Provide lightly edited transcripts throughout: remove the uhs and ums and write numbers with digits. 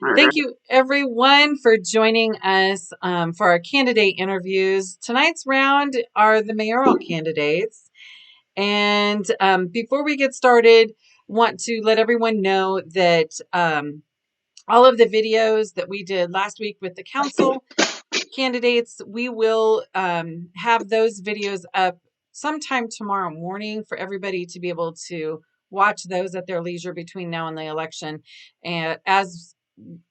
All Thank right. you, everyone, for joining us for our candidate interviews. Tonight's round are the mayoral candidates. And before we get started, want to let everyone know that all of the videos that we did last week with the council candidates, we will have those videos up sometime tomorrow morning for everybody to be able to watch those at their leisure between now and the election. And as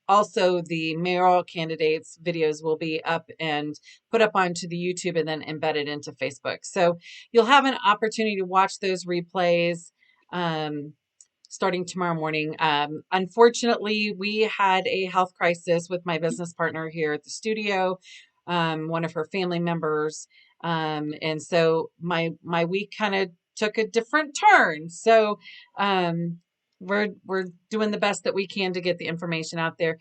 also the mayoral candidates videos will be up and put up onto the YouTube and then embedded into Facebook. So you'll have an opportunity to watch those replays starting tomorrow morning. Unfortunately, we had a health crisis with my business partner here at the studio, one of her family members. And so my week kind of took a different turn. So we're doing the best that we can to get the information out there.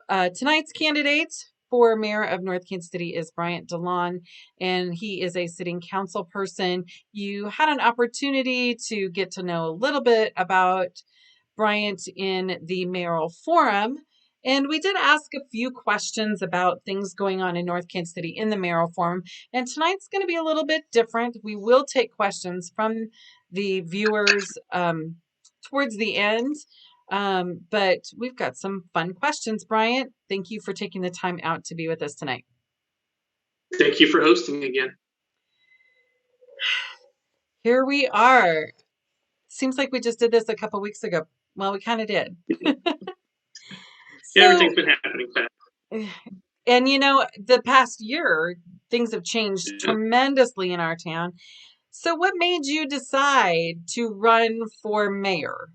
Tonight's candidate for mayor of North Kansas City is Bryant Delong, and he is a sitting council person. You had an opportunity to get to know a little bit about Bryant in the mayoral forum. And we did ask a few questions about things going on in North Kansas City in the mayoral forum. And tonight's going to be a little bit different. We will take questions from the viewers towards the end. But we've got some fun questions. Bryant, thank you for taking the time out to be with us tonight. Thank you for hosting again. Here we are. Seems like we just did this a couple weeks ago. Well, we kind of did. Yeah, everything's been happening fast. And the past year, things have changed tremendously in our town. So what made you decide to run for mayor?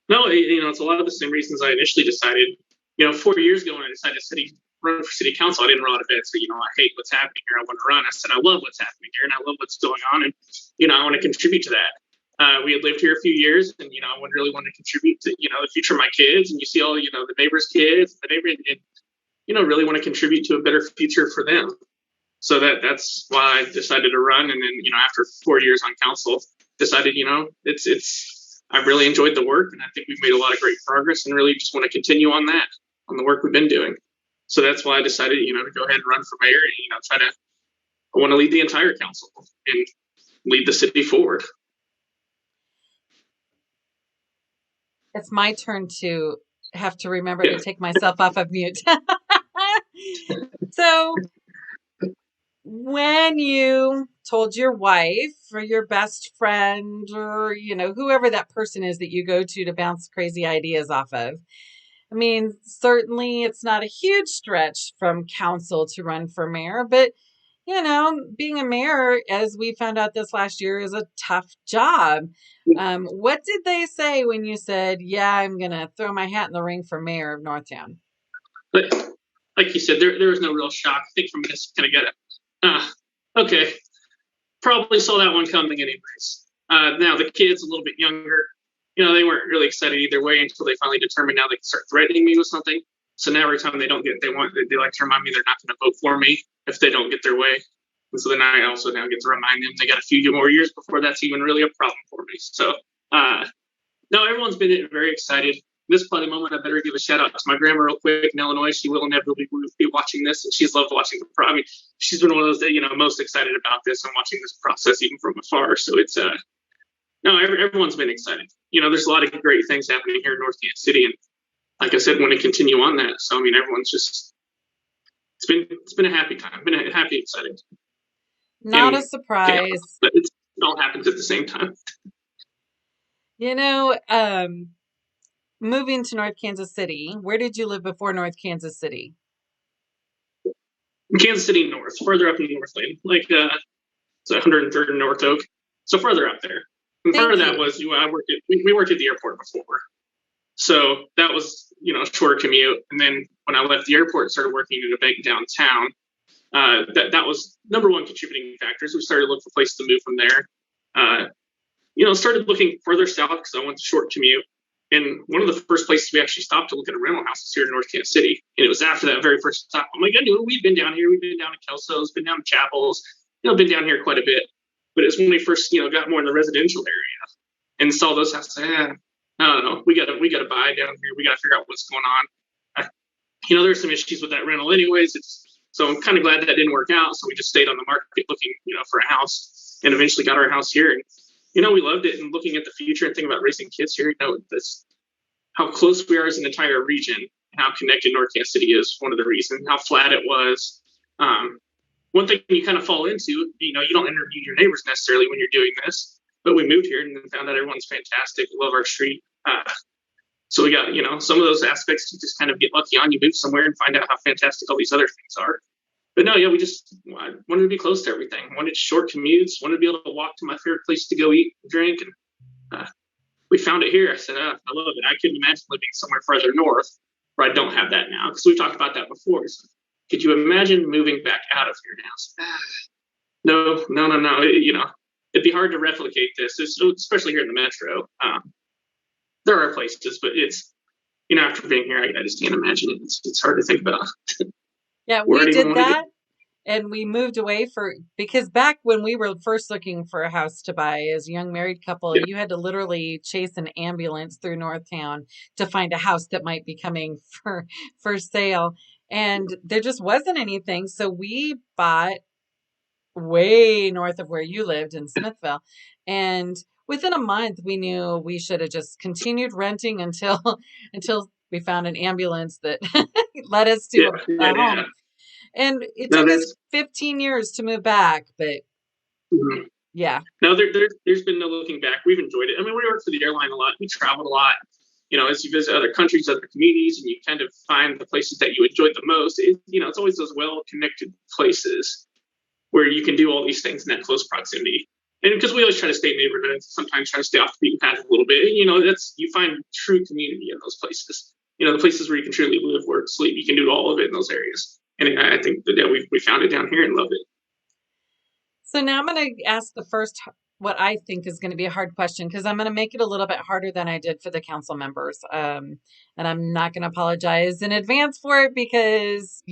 No, it's a lot of the same reasons I initially decided. 4 years ago when I decided to run for city council, I didn't run out of bed. So, I hate what's happening here. I want to run. I said, I love what's happening here and I love what's going on. And, I want to contribute to that. We had lived here a few years and, I would really want to contribute to, the future of my kids. And you see all, the neighbors' kids, the neighbor, and, really want to contribute to a better future for them. So that's why I decided to run. And then, after 4 years on council, decided, I've really enjoyed the work and I think we've made a lot of great progress and really just want to continue on the work we've been doing. So that's why I decided, to go ahead and run for mayor and, I want to lead the entire council and lead the city forward. It's my turn to have to remember to take myself off of mute. So when you told your wife or your best friend or, whoever that person is that you go to bounce crazy ideas off of, I mean, certainly it's not a huge stretch from council to run for mayor, but, being a mayor, as we found out this last year, is a tough job. What did they say when you said, yeah, I'm going to throw my hat in the ring for mayor of Northtown? But like you said, there was no real shock. I think from this, kind of get it. Okay, probably saw that one coming anyways. Now the kids a little bit younger, they weren't really excited either way until they finally determined now they can start threatening me with something. So now every time they don't get what they want, they like to remind me they're not going to vote for me if they don't get their way. And so then I also now get to remind them they got a few more years before that's even really a problem for me. So no, everyone's been very excited. This is probably the moment I better give a shout out to my grandma real quick in Illinois. She will inevitably be watching this, and she's loved watching I mean, she's been one of those that most excited about this and watching this process even from afar. So it's no, everyone's been excited. There's a lot of great things happening here in North Kansas City, and like I said, want to continue on that. So I mean, everyone's just it's been a happy time, been a happy, exciting. Not a surprise. But it all happens at the same time. Moving to North Kansas City, where did you live before North Kansas City? Kansas City North, further up in North Lane, like it's 103rd and North Oak, so further up there. And part of that was we worked at the airport before, so that was a short commute. And then when I left the airport and started working at a bank downtown, that was number one contributing factors. We started looking for places to move from there. Started looking further south because I went to short commute. And one of the first places we actually stopped to look at a rental house was here in North Kansas City. And it was after that very first stop. I'm like, I knew we've been down here. We've been down to Kelso's, been down to Chapels, been down here quite a bit. But it's when we first, got more in the residential area and saw those houses. no, we gotta buy down here. We gotta figure out what's going on. There's some issues with that rental anyways. So I'm kind of glad that didn't work out. So we just stayed on the market looking, for a house, and eventually got our house here. And, we loved it. And looking at the future and thinking about raising kids here, this, how close we are as an entire region, and how connected North Kansas City is, one of the reasons, how flat it was. One thing you kind of fall into, you don't interview your neighbors necessarily when you're doing this, but we moved here and found out everyone's fantastic. We love our street. So we got, some of those aspects you just kind of get lucky on. You move somewhere and find out how fantastic all these other things are. But no, yeah, we just wanted to be close to everything. Wanted short commutes. Wanted to be able to walk to my favorite place to go eat and drink. And we found it here. I said, I love it. I couldn't imagine living somewhere further north where I don't have that now. Because we talked about that before. So could you imagine moving back out of here now? No. It'd be hard to replicate this, especially here in the metro. There are places, but it's, after being here, I just can't imagine it. It's hard to think about. Yeah, we did that, and we moved away because back when we were first looking for a house to buy as a young married couple, you had to literally chase an ambulance through Northtown to find a house that might be coming for sale. And there just wasn't anything. So we bought way north of where you lived in Smithville. And within a month, we knew we should have just continued renting until we found an ambulance that led us to a home. And it took us 15 years to move back, but yeah. No, there's been no looking back. We've enjoyed it. I mean, we worked for the airline a lot. We traveled a lot. As you visit other countries, other communities, and you kind of find the places that you enjoyed the most. It's always those well-connected places where you can do all these things in that close proximity. And because we always try to stay in neighborhoods, sometimes try to stay off the beaten path a little bit. You find true community in those places. The places where you can truly live, work, sleep. You can do all of it in those areas. And I think that we found it down here and love it. So now I'm going to ask the first, what I think is going to be a hard question, because I'm going to make it a little bit harder than I did for the council members. And I'm not going to apologize in advance for it, because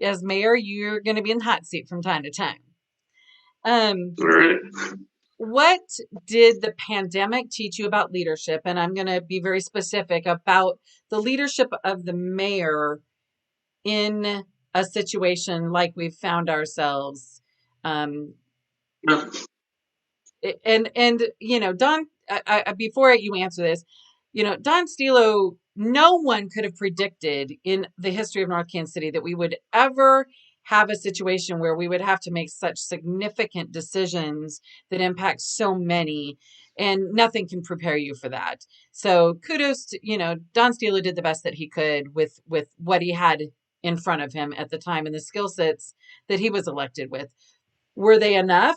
as mayor, you're going to be in the hot seat from time to time. All right. What did the pandemic teach you about leadership? And I'm going to be very specific about the leadership of the mayor in a situation like we've found ourselves. And Don, before you answer this, Don Stilo, no one could have predicted in the history of North Kansas City that we would ever have a situation where we would have to make such significant decisions that impact so many, and nothing can prepare you for that. So kudos to, Don Stilo did the best that he could with what he had in front of him at the time and the skill sets that he was elected with. Were they enough?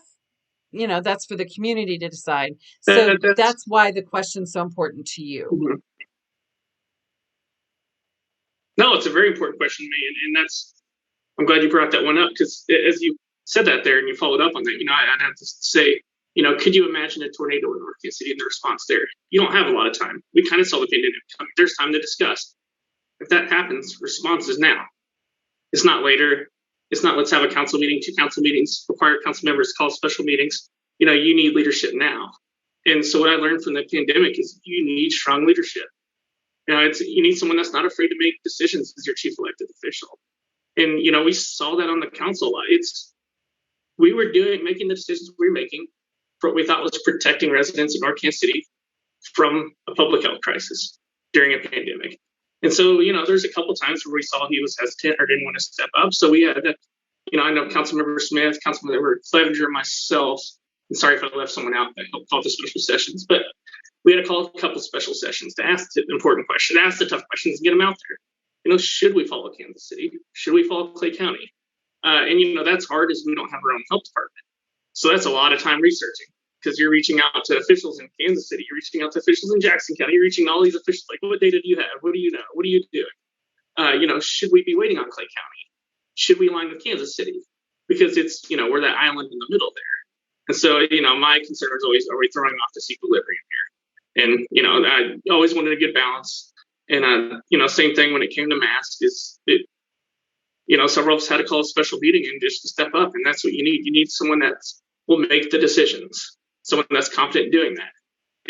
That's for the community to decide. So that's why the question's so important to you. Mm-hmm. No, it's a very important question to me. And I'm glad you brought that one up, because as you said that there and you followed up on that, I'd have to say, could you imagine a tornado in North Kansas City and the response there? You don't have a lot of time. We kind of saw the pandemic coming. There's time to discuss. If that happens, response is now. It's not later. It's not let's have a council meeting, 2 council meetings, require council members to call special meetings. You need leadership now. And so what I learned from the pandemic is you need strong leadership. You need someone that's not afraid to make decisions as your chief elected official. And, we saw that on the council. We were making the decisions we were making for what we thought was protecting residents in North Kansas City from a public health crisis during a pandemic. And so, there's a couple times where we saw he was hesitant or didn't want to step up. So we had to, I know Councilmember Smith, Councilmember Clevenger, myself, and sorry if I left someone out that helped call the special sessions, but we had to call a couple special sessions to ask the important questions, ask the tough questions, and get them out there. Should we follow Kansas City? Should we follow Clay County? And that's hard, as we don't have our own health department. So that's a lot of time researching, because you're reaching out to officials in Kansas City, you're reaching out to officials in Jackson County, you're reaching all these officials, like, what data do you have? What do you know? What are you doing? Should we be waiting on Clay County? Should we align with Kansas City? Because it's, we're that island in the middle there. And so, my concern is always, are we throwing off this equilibrium here? And, I always wanted a good balance. And, same thing when it came to masks several of us had to call a special meeting and just to step up. And that's what you need. You need someone that will make the decisions, someone that's confident in doing that.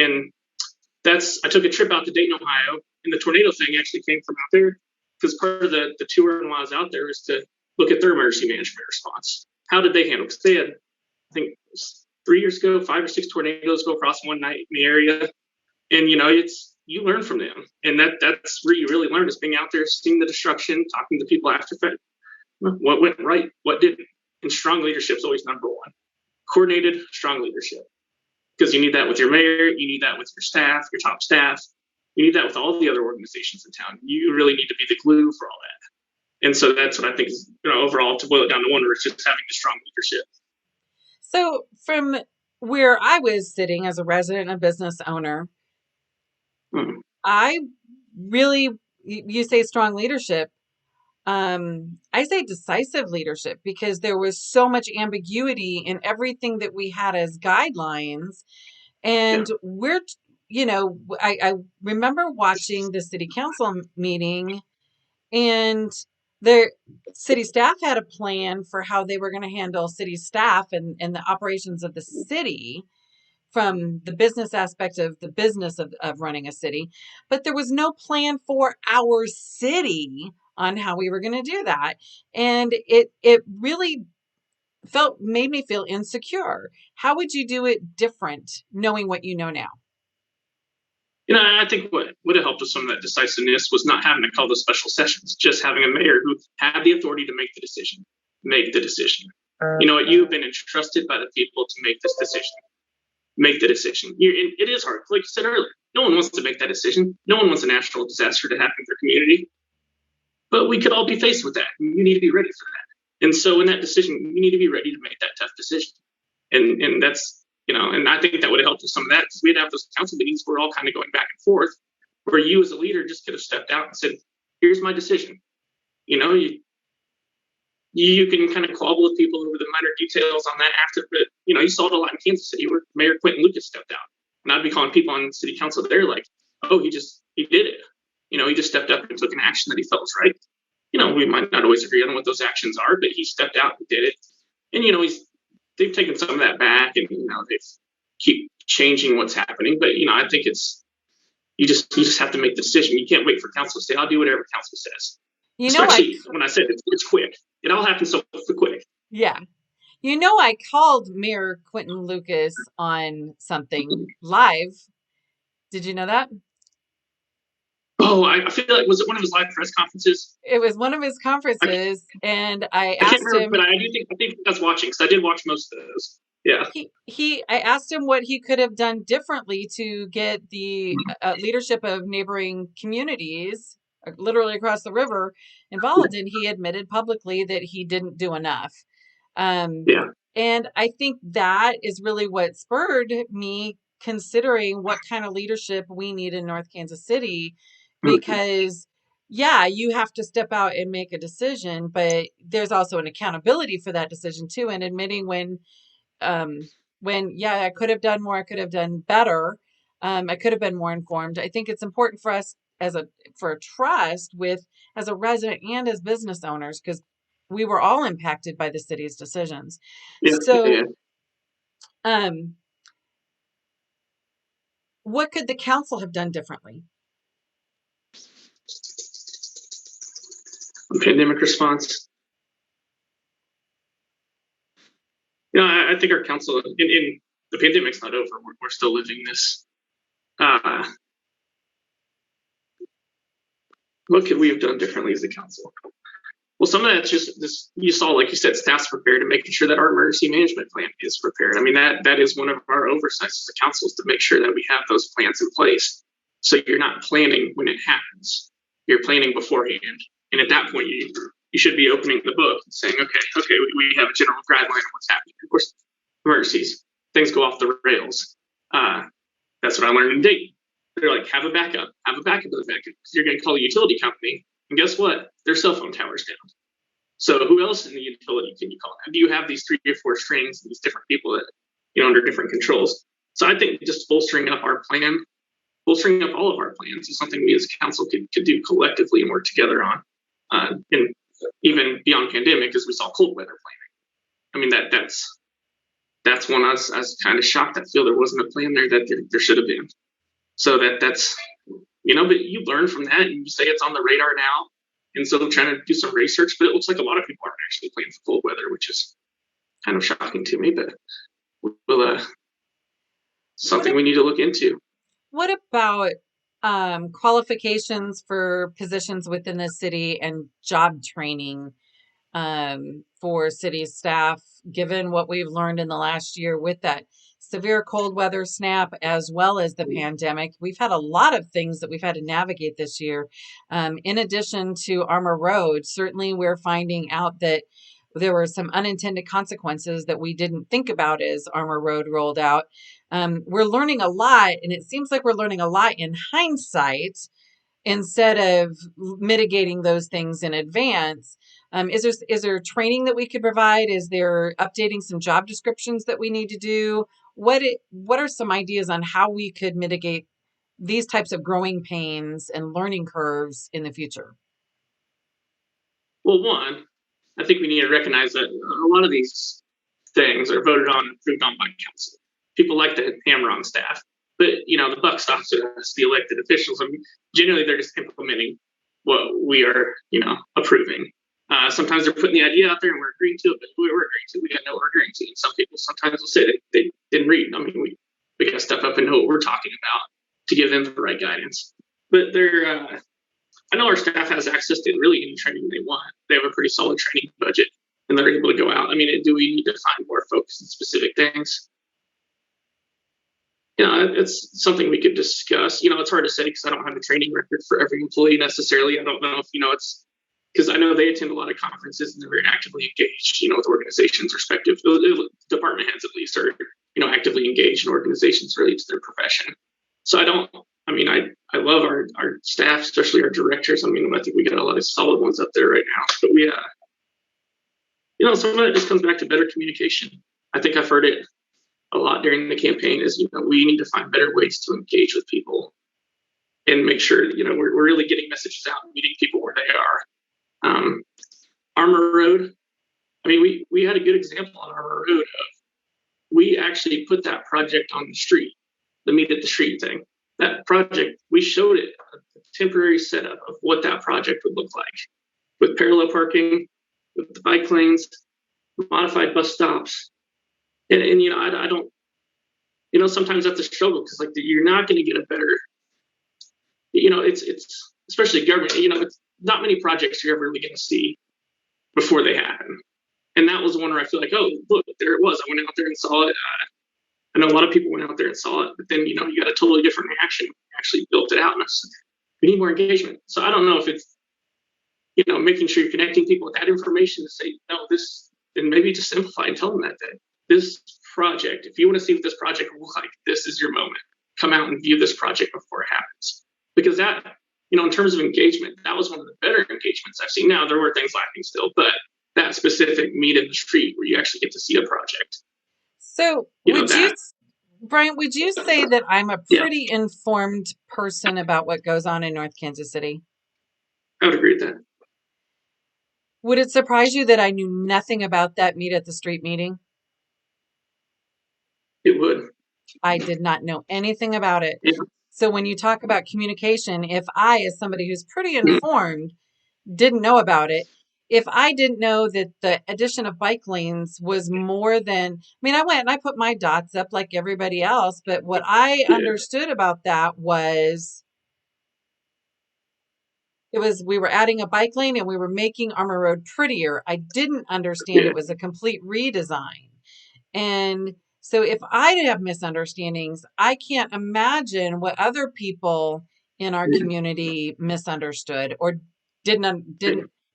And I took a trip out to Dayton, Ohio, and the tornado thing actually came from out there because part of the tour and while I was out there was to look at their emergency management response. How did they handle? Because they had, I think, 3 years ago, 5 or 6 tornadoes go across one night in the area, and you learn from them, and that's where you really learn is being out there, seeing the destruction, talking to people after fact. What went right, what didn't, and strong leadership is always number one. Coordinated, strong leadership, because you need that with your mayor, you need that with your staff, your top staff, you need that with all the other organizations in town. You really need to be the glue for all that. And so that's what I think is, overall, to boil it down to one word, it's just having the strong leadership. So from where I was sitting as a resident and business owner, I really, you say strong leadership. I say decisive leadership because there was so much ambiguity in everything that we had as guidelines. And I remember watching the city council meeting, and the city staff had a plan for how they were going to handle city staff and the operations of the city from the business aspect of the business of running a city. But there was no plan for our city on how we were going to do that. And it really made me feel insecure. How would you do it different knowing what you know now? I think what would have helped with some of that decisiveness was not having to call those special sessions, just having a mayor who had the authority to make the decision. Make the decision. You've been entrusted by the people to make this decision. Make the decision. It is hard. Like you said earlier, no one wants to make that decision. No one wants a national disaster to happen in their community. But we could all be faced with that. You need to be ready for that. And so in that decision, you need to be ready to make that tough decision. And that's, and I think that would have helped with some of that, because we'd have those council meetings where we're all kind of going back and forth, where you as a leader just could have stepped out and said, here's my decision. You can kind of quabble with people over the minor details on that after, but you saw it a lot in Kansas City where Mayor Quentin Lucas stepped out, and I'd be calling people on city council. They're like, "Oh, he did it. He just stepped up and took an action that he felt was right. We might not always agree on what those actions are, but he stepped out and did it. And they've taken some of that back, and they keep changing what's happening. But I think it's you just have to make the decision. You can't wait for council to say, "I'll do whatever council says." Especially when I said it's quick. It all happens so quick. Yeah. I called Mayor Quentin Lucas on something live. Did you know that? Oh, I feel like, was it one of his live press conferences? It was one of his conferences, and I asked him. But I think I was watching, because I did watch most of those. Yeah. I asked him what he could have done differently to get the leadership of neighboring communities, literally across the river, involved, and he admitted publicly that he didn't do enough. And I think that is really what spurred me considering what kind of leadership we need in North Kansas City, because you have to step out and make a decision, but there's also an accountability for that decision too, and admitting when I could have done more, I could have done better, I could have been more informed. I think it's important for us for trust with as a resident and as business owners, because we were all impacted by the city's decisions. What could the council have done differently? Pandemic response. I think our council, in the pandemic's not over. We're still living this. What could we have done differently as a council? Well, some of that's just this. You saw, like you said, staff's prepared and making sure that our emergency management plan is prepared. I mean, that is one of our oversights as a council, is to make sure that we have those plans in place. So you're not planning when it happens. You're planning beforehand. And at that point, you should be opening the book and saying, okay, we have a general guideline on what's happening. Of course, emergencies, things go off the rails. That's what I learned in Dayton. They're like, have a backup of the backup, because you're going to call a utility company, and guess what? Their cell phone tower's down. So who else in the utility can you call? Do you have these 3 or 4 strings, these different people that, under different controls? So I think just bolstering up our plan, bolstering up all of our plans is something we as a council could do collectively and work together on. And even beyond pandemic, as we saw cold weather planning. I mean, that's one I was kind of shocked. I feel there wasn't a plan there that there should have been. So that's, but you learn from that and you say it's on the radar now. And so I'm trying to do some research, but it looks like a lot of people aren't actually planning for cold weather, which is kind of shocking to me, but we'll, something we need to look into. What about qualifications for positions within the city and job training for city staff, given what we've learned in the last year with that severe cold weather snap as well as the pandemic? We've had a lot of things that we've had to navigate this year. In addition to Armour Road, certainly we're finding out that there were some unintended consequences that we didn't think about as Armour Road rolled out. We're learning a lot, and it seems like we're learning a lot in hindsight instead of mitigating those things in advance. Is there training that we could provide? Is there updating some job descriptions that we need to do? What are some ideas on how we could mitigate these types of growing pains and learning curves in the future? Well, one, I think we need to recognize that a lot of these things are voted on and approved on by council. People like to hammer on staff, but the buck stops with us, the elected officials. I mean, generally they're just implementing what we are, approving. Sometimes they're putting the idea out there and we're agreeing to it, but we're agreeing to it. We got to know what we're agreeing to. And some people sometimes will say they didn't read. I mean, we got to step up and know what we're talking about to give them the right guidance. But I know our staff has access to really any training they want. They have a pretty solid training budget and they're able to go out. I mean, do we need to find more focus on specific things? It's something we could discuss. It's hard to say because I don't have a training record for every employee necessarily. I don't know if, it's because I know they attend a lot of conferences and they're very actively engaged, with organizations respective. Department heads at least are, actively engaged in organizations related to their profession. So I love our staff, especially our directors. I mean, I think we got a lot of solid ones up there right now. But some of that just comes back to better communication. I think I've heard it a lot during the campaign is, we need to find better ways to engage with people and make sure, we're really getting messages out and meeting people where they are. Armour Road, I mean, we had a good example on Armour Road of we actually put that project on the street, the meet at the street thing. That project, we showed it a temporary setup of what that project would look like with parallel parking, with the bike lanes, modified bus stops. And I don't, sometimes that's a struggle because you're not going to get a better, it's especially government, it's not many projects you're ever really going to see before they happen. And that was one where I feel like, oh, look, there it was. I went out there and saw it. I know a lot of people went out there and saw it, but then, you got a totally different reaction. We actually built it out and we need more engagement. So I don't know if it's, making sure you're connecting people with that information to say, no, this, and maybe just simplify and tell them that this project, if you want to see what this project will look like, this is your moment. Come out and view this project before it happens. Because that, in terms of engagement, that was one of the better engagements I've seen. Now, there were things lacking still, but that specific meet in the street where you actually get to see a project. So Bryant, would you say that I'm a pretty informed person about what goes on in North Kansas City? I would agree with that. Would it surprise you that I knew nothing about that meet at the street meeting? It would. I did not know anything about it. Yeah. So when you talk about communication, if I, as somebody who's pretty informed, didn't know about it, if I didn't know that the addition of bike lanes was more than, I went and I put my dots up like everybody else, but what I understood about that was we were adding a bike lane and we were making Armour Road prettier. I didn't understand it was a complete redesign. And so if I have misunderstandings, I can't imagine what other people in our community misunderstood or didn't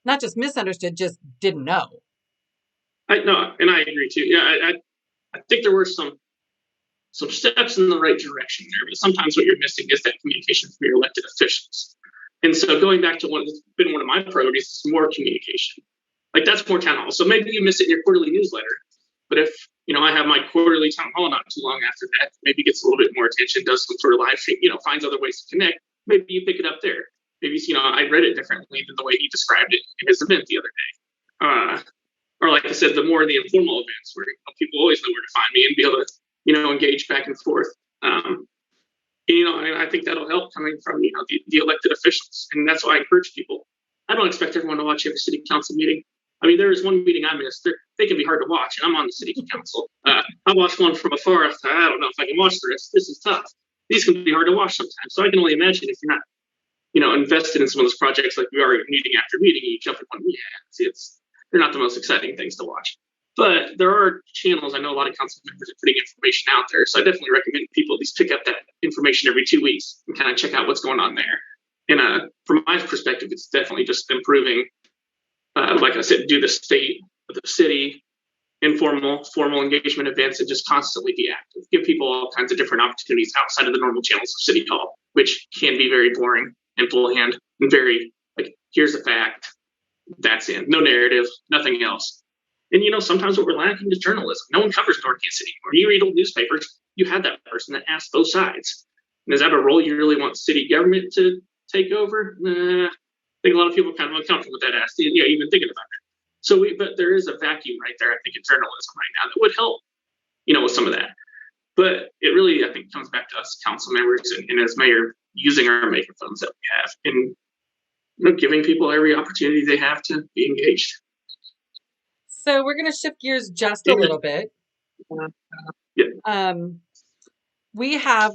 not just misunderstood, just didn't know. And I agree too. Yeah, I think there were some steps in the right direction there, but sometimes what you're missing is that communication from your elected officials. And so going back to one of my priorities is more communication. That's more town hall. So maybe you miss it in your quarterly newsletter, but if I have my quarterly town hall not too long after that, maybe gets a little bit more attention, does some sort of live stream, finds other ways to connect. Maybe you pick it up there. Maybe I read it differently than the way he described it in his event the other day. Or like I said, the more the informal events where people always know where to find me and be able to engage back and forth. And I think that'll help coming from the elected officials, and that's why I encourage people. I don't expect everyone to watch every city council meeting. I mean, there is one meeting I missed. They can be hard to watch, and I'm on the city council. I watched one from afar. I don't know if I can watch the rest. This is tough. These can be hard to watch sometimes. So I can only imagine if you're not, invested in some of those projects, like we are meeting after meeting, you jump in one. Yeah, see, they're not the most exciting things to watch. But there are channels. I know a lot of council members are putting information out there, so I definitely recommend people at least pick up that information every 2 weeks and kind of check out what's going on there. And from my perspective, it's definitely just improving. Like I said, do the state, the city, informal, formal engagement events, and just constantly be active. Give people all kinds of different opportunities outside of the normal channels of City Hall, which can be very boring and bland and very like, here's the fact, that's it, no narrative, nothing else. And sometimes what we're lacking is journalism. No one covers North Kansas City anymore. You read old newspapers, you had that person that asked both sides. And is that a role you really want city government to take over? Nah, I think a lot of people are kind of uncomfortable with that ask. Yeah, even thinking about it. But there is a vacuum right there, I think, in journalism right now that would help, with some of that. But it really, I think, comes back to us council members and as mayor using our microphones that we have and giving people every opportunity they have to be engaged. So we're going to shift gears just a little bit. Yeah. We have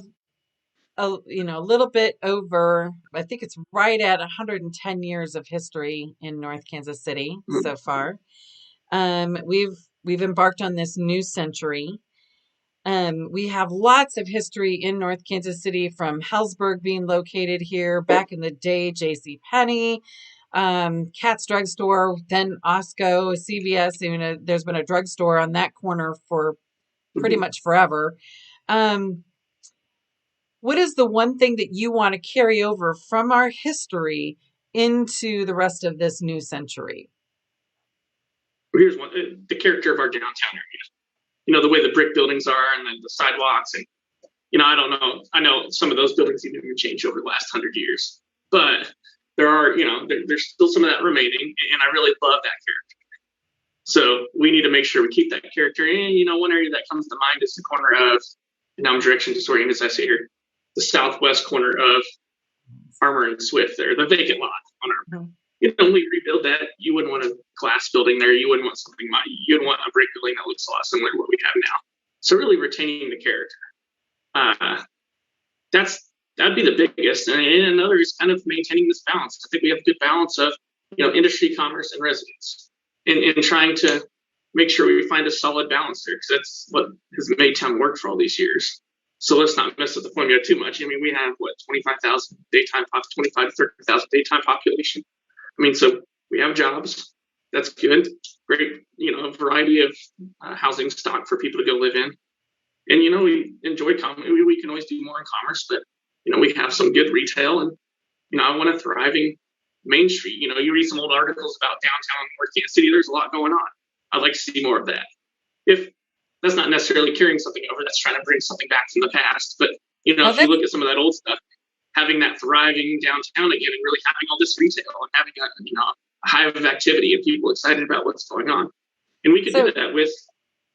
a little bit over, I think it's right at 110 years of history in North Kansas City so far. We've embarked on this new century. We have lots of history in North Kansas City, from Hellsberg being located here back in the day, J.C. Penney, Cat's Drugstore, then Osco, CVS. There's been a drugstore on that corner for pretty much forever. What is the one thing that you want to carry over from our history into the rest of this new century? Here's one: the character of our downtown area. The way the brick buildings are, and then the sidewalks, and I don't know. I know some of those buildings even changed over the last 100 years, but there are, there's still some of that remaining, and I really love that character. So we need to make sure we keep that character. And one area that comes to mind is the corner of, and now I'm direction disoriented as I say here, the southwest corner of Armour and Swift there, the vacant lot on Armour. When we rebuild that, you wouldn't want a glass building there. You wouldn't want something, you'd want a brick building that looks a lot similar to what we have now. So really retaining the character. That'd be the biggest. And another is kind of maintaining this balance. I think we have a good balance of, industry, commerce, and residents, and trying to make sure we find a solid balance there, because that's what has made town work for all these years. So let's not mess with the formula too much. We have 25,000 daytime 25 to 30,000 daytime population. So we have jobs. That's good. Great, a variety of housing stock for people to go live in. And, we enjoy commerce. We can always do more in commerce, but, we have some good retail. And, I want a thriving Main Street. You read some old articles about downtown North Kansas City. There's a lot going on. I'd like to see more of that. If that's not necessarily carrying something over, that's trying to bring something back from the past. But, if you look at some of that old stuff, having that thriving downtown again, and really having all this retail and having a hive of activity and people excited about what's going on. And we could do that with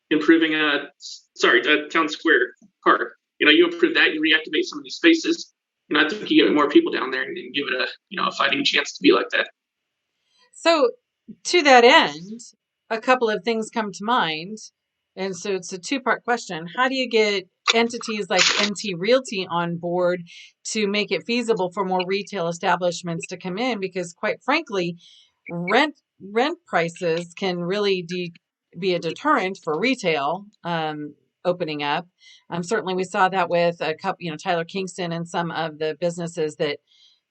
improving Town Square Park. You improve that, you reactivate some of these spaces, and I think you get more people down there and give it a fighting chance to be like that. So to that end, a couple of things come to mind. And so it's a two-part question. How do you get entities like NT Realty on board to make it feasible for more retail establishments to come in? Because quite frankly, rent prices can really be a deterrent for retail opening up. Certainly we saw that with a couple, Tyler Kingston and some of the businesses that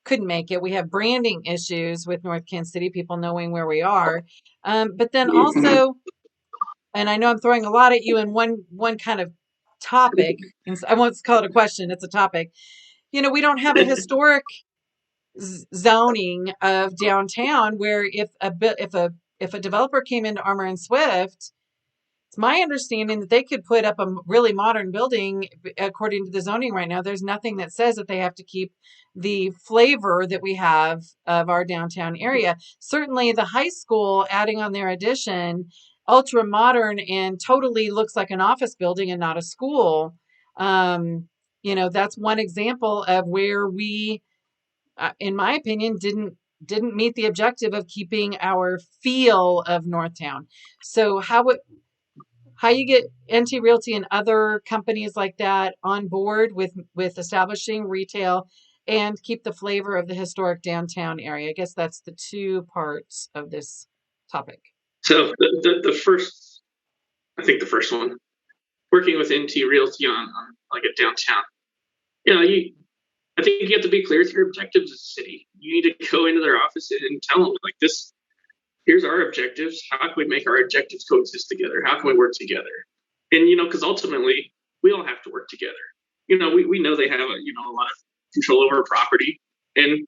couldn't make it. We have branding issues with North Kansas City, people knowing where we are. But then also, and I know I'm throwing a lot at you in one kind of topic, and I won't call it a question, it's a topic. We don't have a historic zoning of downtown where if a developer came into Armour and Swift, it's my understanding that they could put up a really modern building according to the zoning right now. There's nothing that says that they have to keep the flavor that we have of our downtown area. Certainly the high school adding on their addition, ultra modern and totally looks like an office building and not a school. That's one example of where we, in my opinion, didn't meet the objective of keeping our feel of Northtown. So how you get NT Realty and other companies like that on board with establishing retail and keep the flavor of the historic downtown area. I guess that's the two parts of this topic. So the first, I think the first one, working with NT Realty on like a downtown, I think you have to be clear with your objectives as a city. You need to go into their office and tell them like this. Here's our objectives. How can we make our objectives coexist together? How can we work together? And because ultimately we all have to work together. We know they have a lot of control over property, and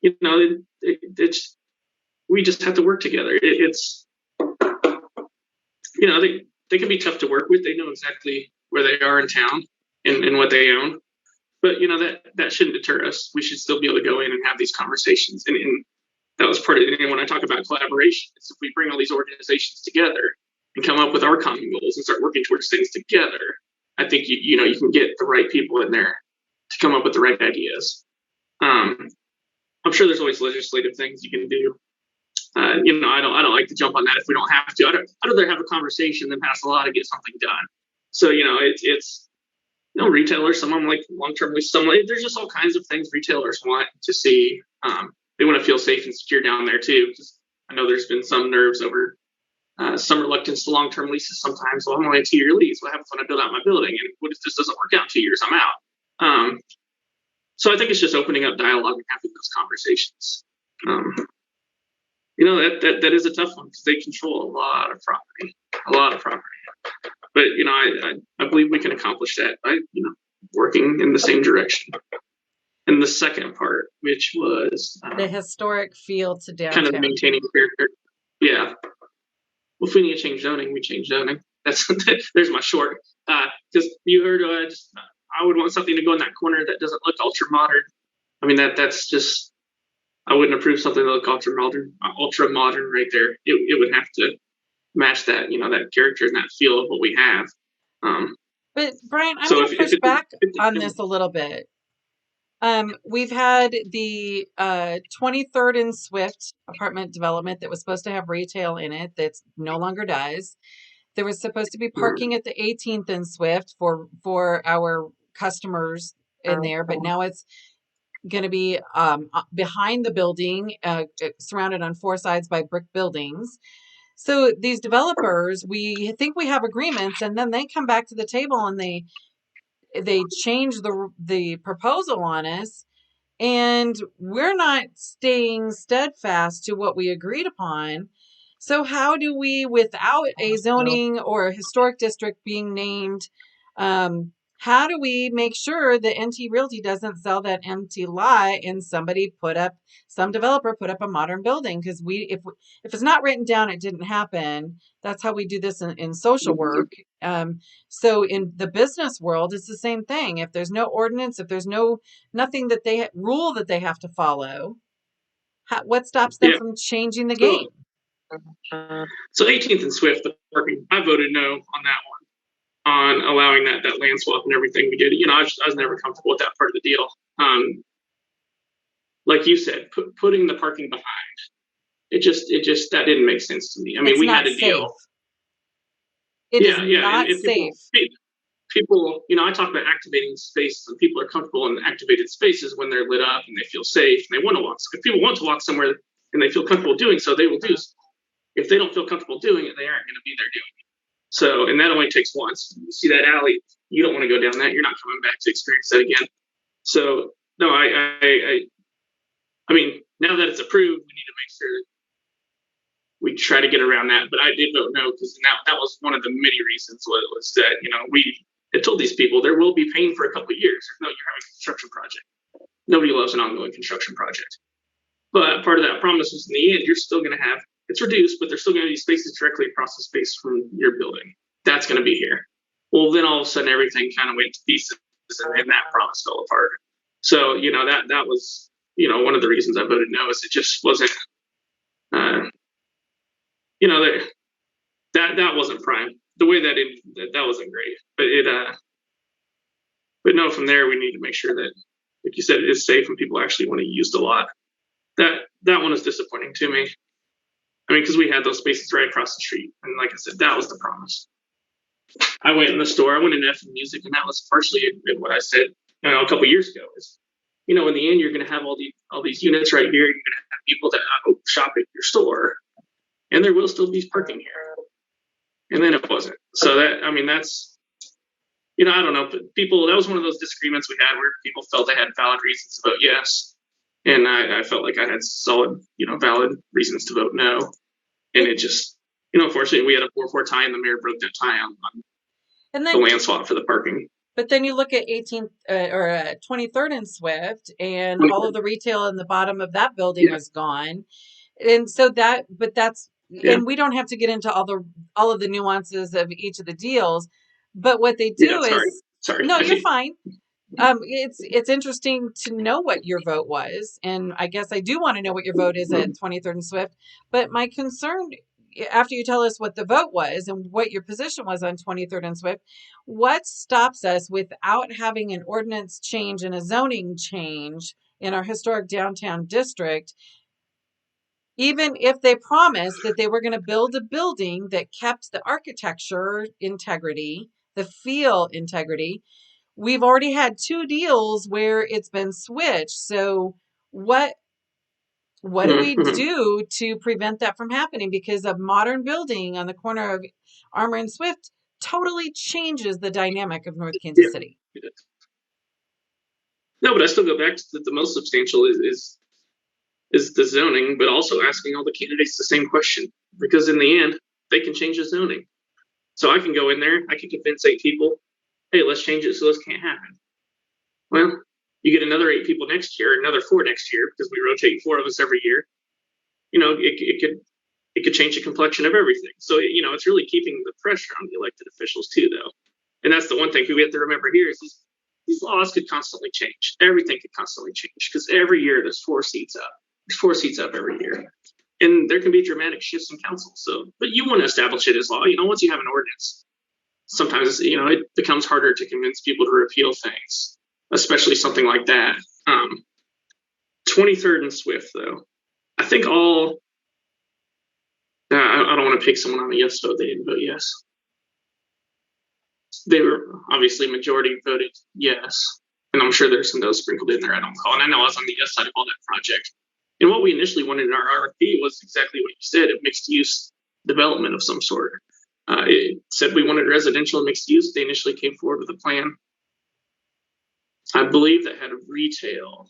it's we just have to work together. It's they can be tough to work with. They know exactly where they are in town and what they own, but that shouldn't deter us. We should still be able to go in and have these conversations. And that was part of it. And when I talk about collaboration, it's if we bring all these organizations together and come up with our common goals and start working towards things together, I think you can get the right people in there to come up with the right ideas. I'm sure there's always legislative things you can do. I don't like to jump on that if we don't have to. I'd rather have a conversation than pass a law to get something done. So it's retailers, some of them like long-term lease, there's just all kinds of things retailers want to see. They want to feel safe and secure down there too. I know there's been some nerves over some reluctance to long-term leases sometimes. Well, I'm only a 2-year lease. What happens when I build out my building? And what if this doesn't work out in 2 years? I'm out. So I think it's just opening up dialogue and having those conversations. That is a tough one because they control a lot of property. But I believe we can accomplish that by working in the same direction. And the second part, which was the historic feel to downtown, kind of maintaining character. Yeah. Well, if we need to change zoning, we change zoning. There's my short. Because you heard, I would want something to go in that corner that doesn't look ultra modern. I mean, that's just, I wouldn't approve something that look ultra modern right there. It would have to match that, that character and that feel of what we have. But Brian, I'm going to push back on this a little bit. We've had the 23rd and Swift apartment development that was supposed to have retail in it that no longer does. There was supposed to be parking at the 18th and Swift for our customers in there, but now it's going to be behind the building, surrounded on 4 sides by brick buildings. So these developers, we think we have agreements, and then they come back to the table and they change the proposal on us, and we're not staying steadfast to what we agreed upon. So how do we, without a zoning or a historic district being named, how do we make sure that NT Realty doesn't sell that empty lot and some developer put up a modern building? Because if it's not written down, it didn't happen. That's how we do this in social work. So in the business world, it's the same thing. If there's no ordinance, if there's nothing that rule that they have to follow, what stops them from changing the game? So 18th and Swift, the parking, I voted no on that one. On allowing that land swap and everything we did. I was never comfortable with that part of the deal. Like you said, putting the parking behind, it just that didn't make sense to me. I mean, we had a deal. It is not safe. People, I talk about activating spaces, and people are comfortable in activated spaces when they're lit up and they feel safe and they want to walk. If people want to walk somewhere and they feel comfortable doing so, they will do so. If they don't feel comfortable doing it, they aren't going to be there doing it. So, and that only takes once. You see that alley, you don't want to go down that. You're not coming back to experience that again. So, no, I mean, now that it's approved, we need to make sure we try to get around that. But I did vote no because that was one of the many reasons was that, we had told these people there will be pain for a couple of years. No, you're having a construction project. Nobody loves an ongoing construction project. But part of that promise was in the end, you're still going to have, it's reduced, but there's still going to be spaces directly across the space from your building. That's going to be here. Well, then all of a sudden everything kind of went to pieces and that promise fell apart. So, that was, one of the reasons I voted no is it just wasn't, that wasn't prime. The way that wasn't great, but But no, from there, we need to make sure that, like you said, it is safe and people actually want to use the lot. That one is disappointing to me. I mean, because we had those spaces right across the street. And like I said, that was the promise. I went in the store, I went in F Music, and that was partially what I said a couple of years ago is, in the end, you're going to have all these units right here. You're going to have people that shop at your store, and there will still be parking here. And then it wasn't. So that's, I don't know. But people, that was one of those disagreements we had where people felt they had valid reasons to vote yes. And I felt like I had solid, valid reasons to vote no. And it just, unfortunately, we had a 4-4 tie, and the mayor broke that tie on the land swap for the parking. But then you look at 18th or 23rd and Swift, and all of the retail in the bottom of that building is gone. And so and we don't have to get into all of the nuances of each of the deals, but what they do is, sorry. No, you're fine. It's interesting to know what your vote was, and I guess I do want to know what your vote is at 23rd and Swift. But my concern, after you tell us what the vote was and what your position was on 23rd and Swift, what stops us without having an ordinance change and a zoning change in our historic downtown district, even if they promised that they were going to build a building that kept the architecture integrity, the feel integrity? We've already had 2 deals where it's been switched. So what do we do to prevent that from happening? Because a modern building on the corner of Armour and Swift totally changes the dynamic of North Kansas City. No, but I still go back to the most substantial is the zoning, but also asking all the candidates the same question, because in the end, they can change the zoning. So I can go in there, I can convince 8 people, hey, let's change it so this can't happen. Well, you get another 8 people next year, another 4 next year, because we rotate 4 of us every year. It could change the complexion of everything. So, it's really keeping the pressure on the elected officials too, though. And that's the one thing we have to remember here is these laws could constantly change. Everything could constantly change because every year there's 4 seats up. There's 4 seats up every year. And there can be dramatic shifts in council. So, but you want to establish it as law. Once you have an ordinance, sometimes, it becomes harder to convince people to repeal things, especially something like that. 23rd and Swift, though. I think I don't want to pick someone on a yes vote. They didn't vote yes. They were obviously majority voted yes. And I'm sure there's some of those sprinkled in there I don't recall. And I know I was on the yes side of all that project. And what we initially wanted in our RFP was exactly what you said, a mixed use development of some sort. It said we wanted residential and mixed use. They initially came forward with a plan, I believe, that had retail.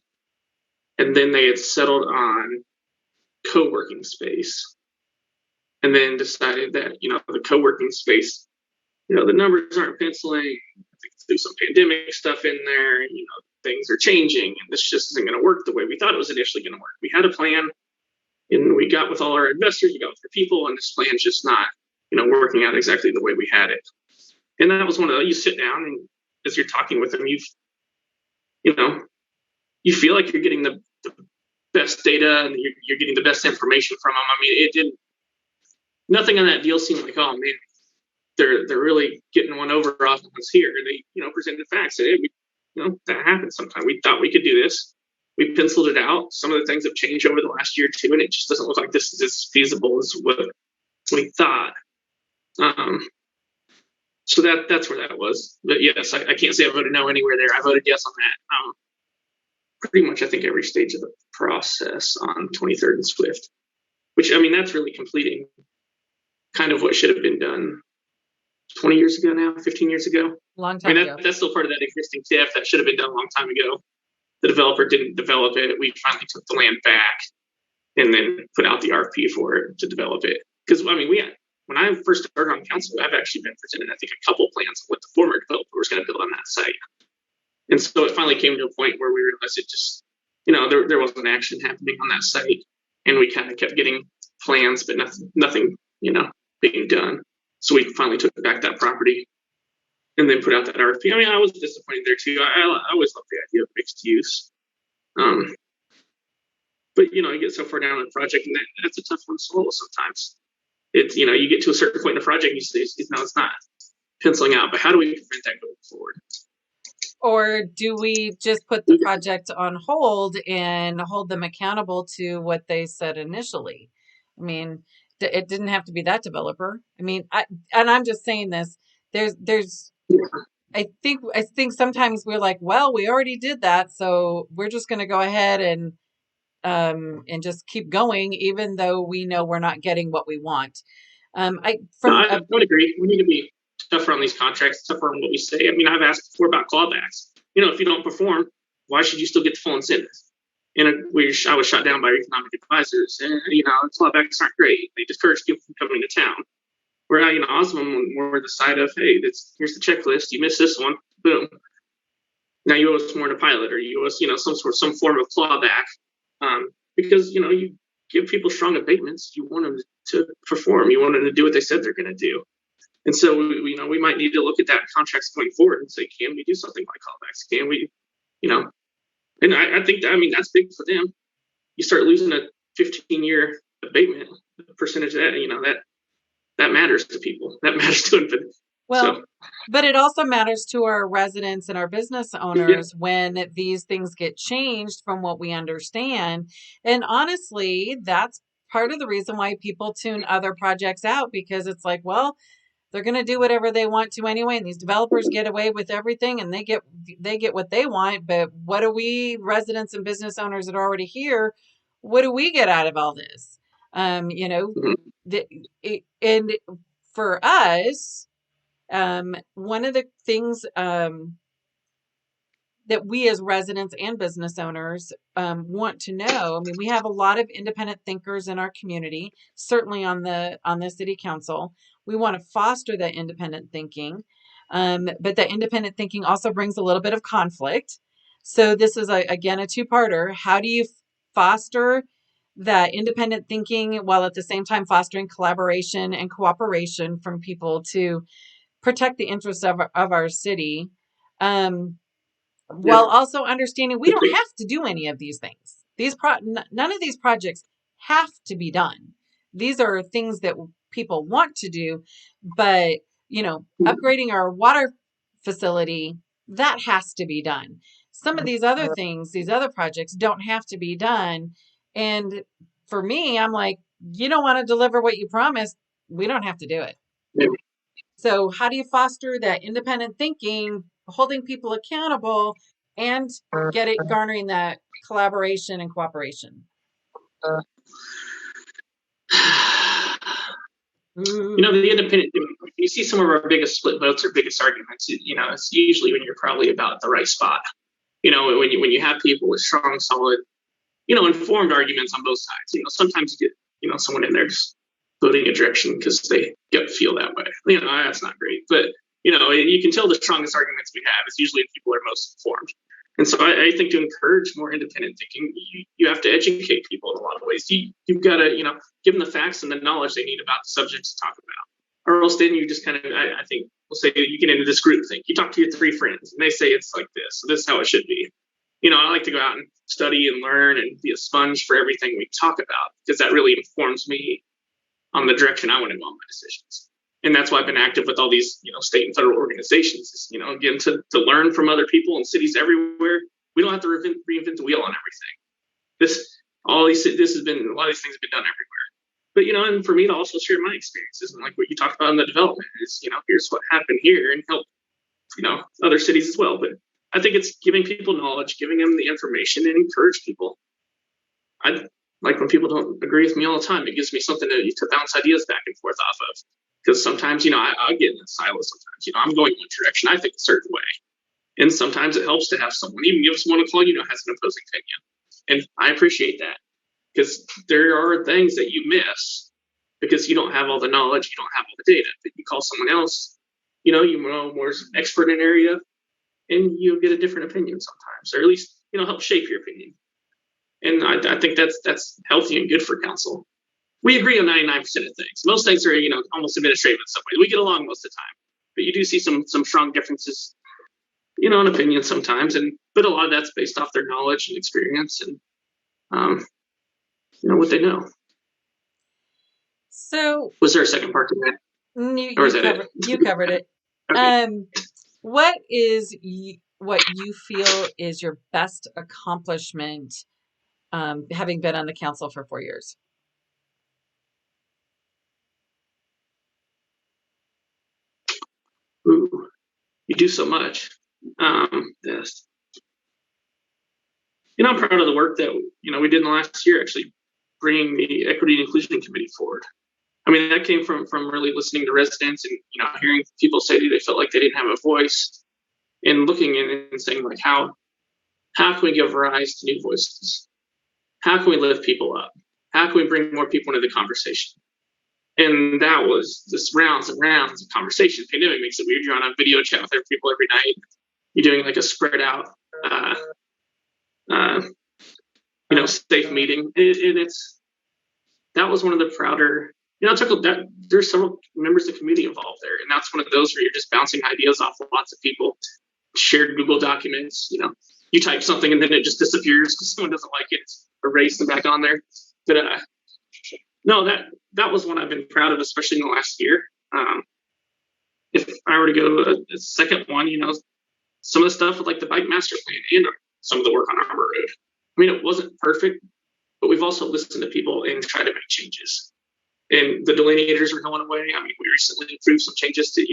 And then they had settled on co-working space. And then decided that, the co-working space, the numbers aren't penciling. I think there's some pandemic stuff in there. Things are changing, and this just isn't going to work the way we thought it was initially going to work. We had a plan, and we got with all our investors, we got with our people, and this plan's just not, working out exactly the way we had it. And that was one of the, you sit down, and as you're talking with them, you feel like you're getting the best data, and you're getting the best information from them. I mean, nothing on that deal seemed like, oh man, they're really getting one over off of us here. They, presented facts. Hey, that happens sometimes. We thought we could do this. We penciled it out. Some of the things have changed over the last year too, and it just doesn't look like this is as feasible as what we thought. So that's where that was. But yes, I can't say I voted no anywhere there. I voted yes on that. Pretty much, I think, every stage of the process on 23rd and Swift, which, that's really completing kind of what should have been done 20 years ago now, 15 years ago. Long time ago. That's still part of that existing TIF that should have been done a long time ago. The developer didn't develop it. We finally took the land back and then put out the RFP for it to develop it. Because, when I first started on council, I've actually been presented, I think, a couple plans of what the former developer was going to build on that site. And so it finally came to a point where we realized it just, there wasn't action happening on that site. And we kind of kept getting plans, but nothing, being done. So we finally took back that property and then put out that RFP. I was disappointed there too. I always loved the idea of mixed use. But, you get so far down the project, and that's a tough one to swallow sometimes. It's, you get to a certain point in the project and you say, no, it's not penciling out. But how do we prevent that going forward? Or do we just put the project on hold and hold them accountable to what they said initially? I mean, it didn't have to be that developer. I mean, and I'm just saying this. There's I think sometimes we're like, well, we already did that, so we're just going to go ahead and just keep going, even though we know we're not getting what we want. I No, from I would agree. We need to be tougher on these contracts, tougher on what we say. I mean, I've asked before about clawbacks. If you don't perform, why should you still get the full incentive? And I was shot down by economic advisors, and clawbacks aren't great. They discourage people from coming to town. Where Osmond, we're the side of, hey, here's the checklist. You missed this one, boom. Now you owe us more than a pilot, or you owe us, some form of clawback, because you give people strong abatements. You want them to perform. You want them to do what they said they're going to do. And so we might need to look at that contracts going forward and say, can we do something like callbacks? Can we, And I think that's big for them. You start losing a 15-year abatement, the percentage of that, that matters to people. That matters to them. Well, but it also matters to our residents and our business owners when these things get changed from what we understand. And honestly, that's part of the reason why people tune other projects out, because it's like, well, they're going to do whatever they want to anyway, and these developers get away with everything, and they get what they want. But what do we residents and business owners that are already here? What do we get out of all this? And for us, one of the things that we as residents and business owners want to know. I mean, we have a lot of independent thinkers in our community, certainly on the city council. We want to foster that independent thinking, but that independent thinking also brings a little bit of conflict. So this is again a two-parter. How do you foster that independent thinking while at the same time fostering collaboration and cooperation from people to protect the interests of our city? While also understanding we don't have to do any of these things. None of these projects have to be done. These are things that people want to do, but upgrading our water facility, that has to be done. Some of these other things, these other projects don't have to be done. And for me, I'm like, you don't want to deliver what you promised, we don't have to do it. So how do you foster that independent thinking, holding people accountable, and garnering that collaboration and cooperation? The independent, you see some of our biggest split votes or biggest arguments, it's usually when you're probably about at the right spot. When you have people with strong, solid, informed arguments on both sides. Sometimes you get, someone in there just voting a direction because they feel that way. That's not great. But, you can tell the strongest arguments we have is usually when people are most informed. And so I think to encourage more independent thinking, you have to educate people in a lot of ways. You've got to, give them the facts and the knowledge they need about the subjects to talk about. Or else then you just kind of, I think, we'll say you get into this group thing. You talk to your three friends and they say it's like this. So this is how it should be. I like to go out and study and learn and be a sponge for everything we talk about, because that really informs me on the direction I want to go on my decisions. And that's why I've been active with all these, state and federal organizations, is, again, to learn from other people in cities everywhere. We don't have to reinvent the wheel on everything. A lot of these things have been done everywhere. But, and for me to also share my experiences and like what you talked about in the development is, here's what happened here, and help, other cities as well. But I think it's giving people knowledge, giving them the information, and encourage people. I like when people don't agree with me all the time. It gives me something to bounce ideas back and forth off of. Because sometimes, I get in a silo sometimes. I'm going one direction. I think a certain way. And sometimes it helps to have someone, even give someone a call, has an opposing opinion. And I appreciate that, because there are things that you miss because you don't have all the knowledge, you don't have all the data. But you call someone else, you're more expert in an area, and you get a different opinion sometimes, or at least, help shape your opinion. And I think that's healthy and good for council. We agree on 99% of things. Most things are, almost administrative in some ways. We get along most of the time, but you do see some strong differences, in opinion sometimes. But a lot of that's based off their knowledge and experience and, what they know. So, was there a second part to that? You covered it. Okay. What is what you feel is your best accomplishment, having been on the council for 4 years? Ooh, you do so much. Yes. I'm proud of the work that we did in the last year, actually bringing the Equity and Inclusion Committee forward. I mean, that came from really listening to residents and hearing people say they felt like they didn't have a voice, and looking in and saying, like, how can we give rise to new voices? How can we lift people up? How can we bring more people into the conversation? And that was just rounds and rounds of conversation. Pandemic makes it weird. You're on a video chat with people every night. You're doing like a spread out, uh, safe meeting. And that was one of the prouder. It took that. There's several members of the committee involved there, and that's one of those where you're just bouncing ideas off of lots of people. Shared Google documents. You type something and then it just disappears because someone doesn't like it. It's erased and back on there. But no, that was one I've been proud of, especially in the last year. If I were to go to a second one, some of the stuff with like the bike master plan and some of the work on Armor Road. I mean, it wasn't perfect, but we've also listened to people and tried to make changes. And the delineators are going away. I mean, we recently approved some changes to,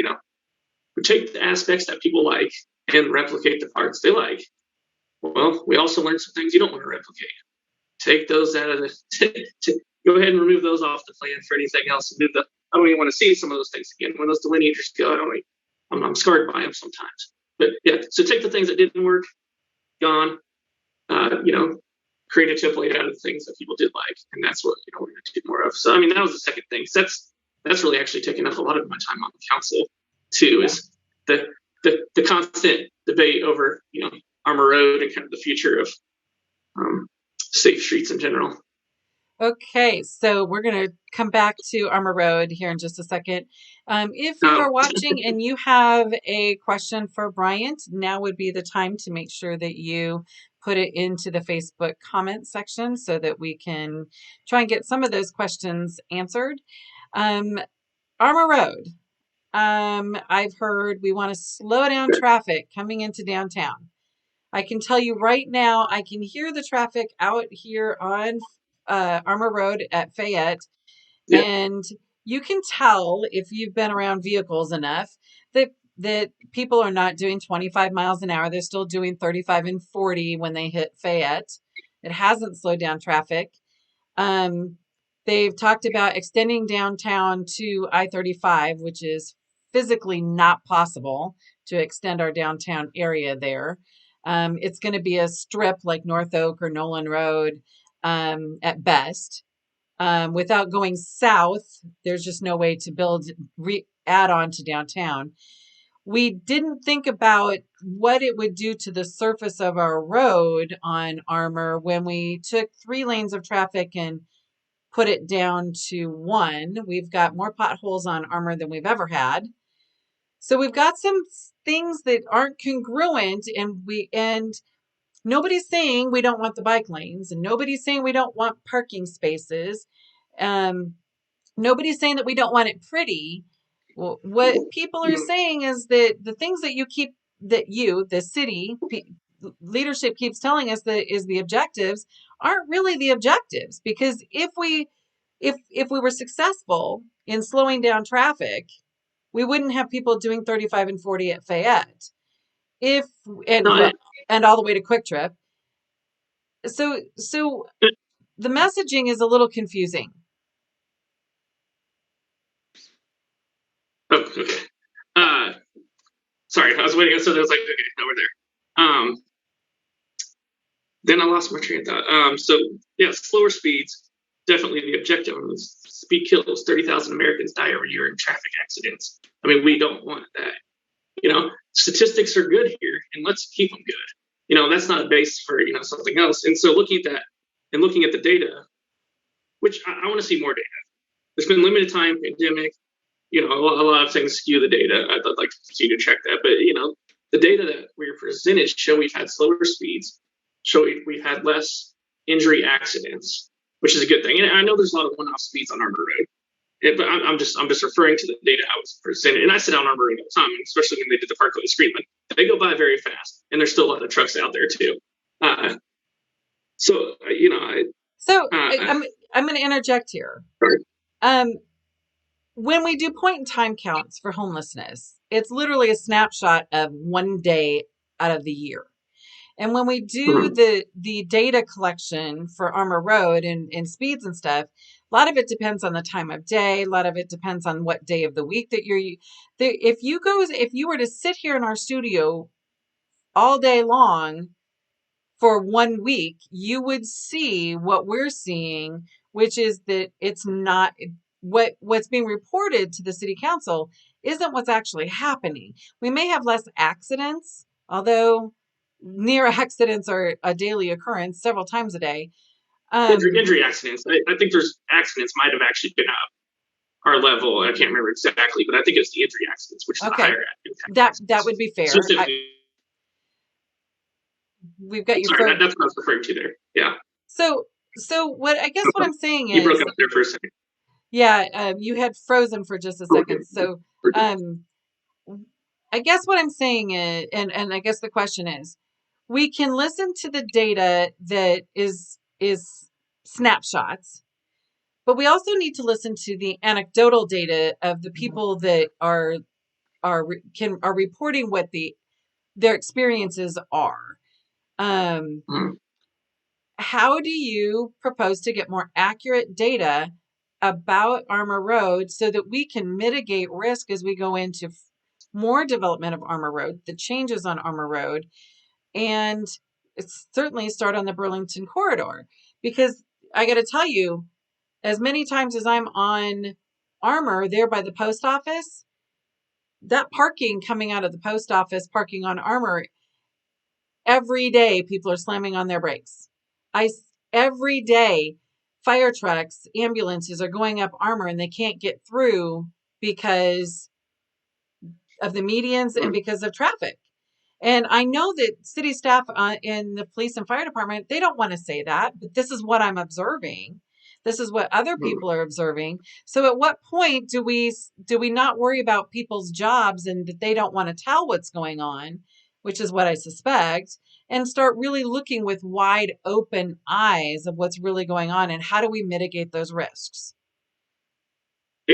we take the aspects that people like and replicate the parts they like. Well, we also learned some things you don't want to replicate. Take those out of the, go ahead and remove those off the plan for anything else. And I don't even want to see some of those things again. When those delineators go, I'm scarred by them sometimes. But yeah, so take the things that didn't work, gone, create a template out of the things that people did like. And that's what, we're going to do more of. So, I mean, that was the second thing. So that's really actually taken up a lot of my time on the council too, is the constant debate over, Armor Road and kind of the future of safe streets in general. Okay, so we're going to come back to Armor Road here in just a second. If you are watching and you have a question for Bryant, now would be the time to make sure that you put it into the Facebook comment section so that we can try and get some of those questions answered. Armor Road. I've heard we want to slow down traffic coming into downtown. I can tell you right now, I can hear the traffic out here on Armor Road at Fayette. Yeah. And you can tell if you've been around vehicles enough that people are not doing 25 miles an hour. They're still doing 35 and 40 when they hit Fayette. It hasn't slowed down traffic. They've talked about extending downtown to I-35, which is physically not possible to extend our downtown area there. It's going to be a strip like North Oak or Nolan Road at best. Without going south, there's just no way to add on to downtown. We didn't think about what it would do to the surface of our road on Armor when we took 3 lanes of traffic and put it down to 1. We've got more potholes on Armor than we've ever had. So we've got some things that aren't congruent, and nobody's saying we don't want the bike lanes, and nobody's saying we don't want parking spaces. Nobody's saying that we don't want it pretty. Well, what people are saying is that the things that the city leadership keeps telling us that is the objectives aren't really the objectives, because if we were successful in slowing down traffic, we wouldn't have people doing 35 and 40 at Fayette. And all the way to Quick Trip. So the messaging is a little confusing. Oh, okay. Sorry, I was waiting. So I was like, okay, now we're there. Then I lost my train of thought. So yeah, slower speeds, definitely the objective. Speed kills. 30,000 Americans die every year in traffic accidents. I mean, we don't want that. Statistics are good here, and let's keep them good. That's not a base for something else. And so looking at that and looking at the data, which I want to see more data. There's been limited time, pandemic. A lot of things skew the data. I'd like to continue to check that, but the data that we were presented show we've had slower speeds, show we've had less injury accidents, which is a good thing. And I know there's a lot of one-off speeds on Armor Road, But I'm just referring to the data I was presented, and I sit down on Armory all the time, especially when they did the Parkway screening. They go by very fast, and there's still a lot of trucks out there too. So I'm going to interject here. When we do point in time counts for homelessness, it's literally a snapshot of one day out of the year. And when we do the data collection for Armour Road and speeds and stuff, a lot of it depends on the time of day. A lot of it depends on what day of the week that you're. If you were to sit here in our studio all day long for 1 week, you would see what we're seeing, which is that it's not what's being reported to the city council isn't what's actually happening. We may have less accidents, although near accidents are a daily occurrence several times a day. Injury accidents. I think there's accidents might have actually been up our level. I can't remember exactly, but I think it's the injury accidents, which is the higher impact. That would be fair. We've got Sorry, that's what I was referring to there. Yeah. So what I'm saying is you broke up there for a second. Yeah, you had frozen for just a second. So I guess what I'm saying is, and I guess the question is, we can listen to the data that is snapshots, but we also need to listen to the anecdotal data of the people that are reporting what their experiences are. How do you propose to get more accurate data about Armour Road so that we can mitigate risk as we go into more development of Armour Road, the changes on Armour Road, and certainly start on the Burlington corridor? Because I got to tell you, as many times as I'm on Armour there by the post office, that parking coming out of the post office, parking on Armour, every day people are slamming on their brakes. Every day, fire trucks, ambulances are going up Armour and they can't get through because of the medians and because of traffic. And I know that city staff in the police and fire department, they don't want to say that, but this is what I'm observing. This is what other people are observing. So at what point do we not worry about people's jobs and that they don't want to tell what's going on, which is what I suspect, and start really looking with wide open eyes of what's really going on and how do we mitigate those risks? I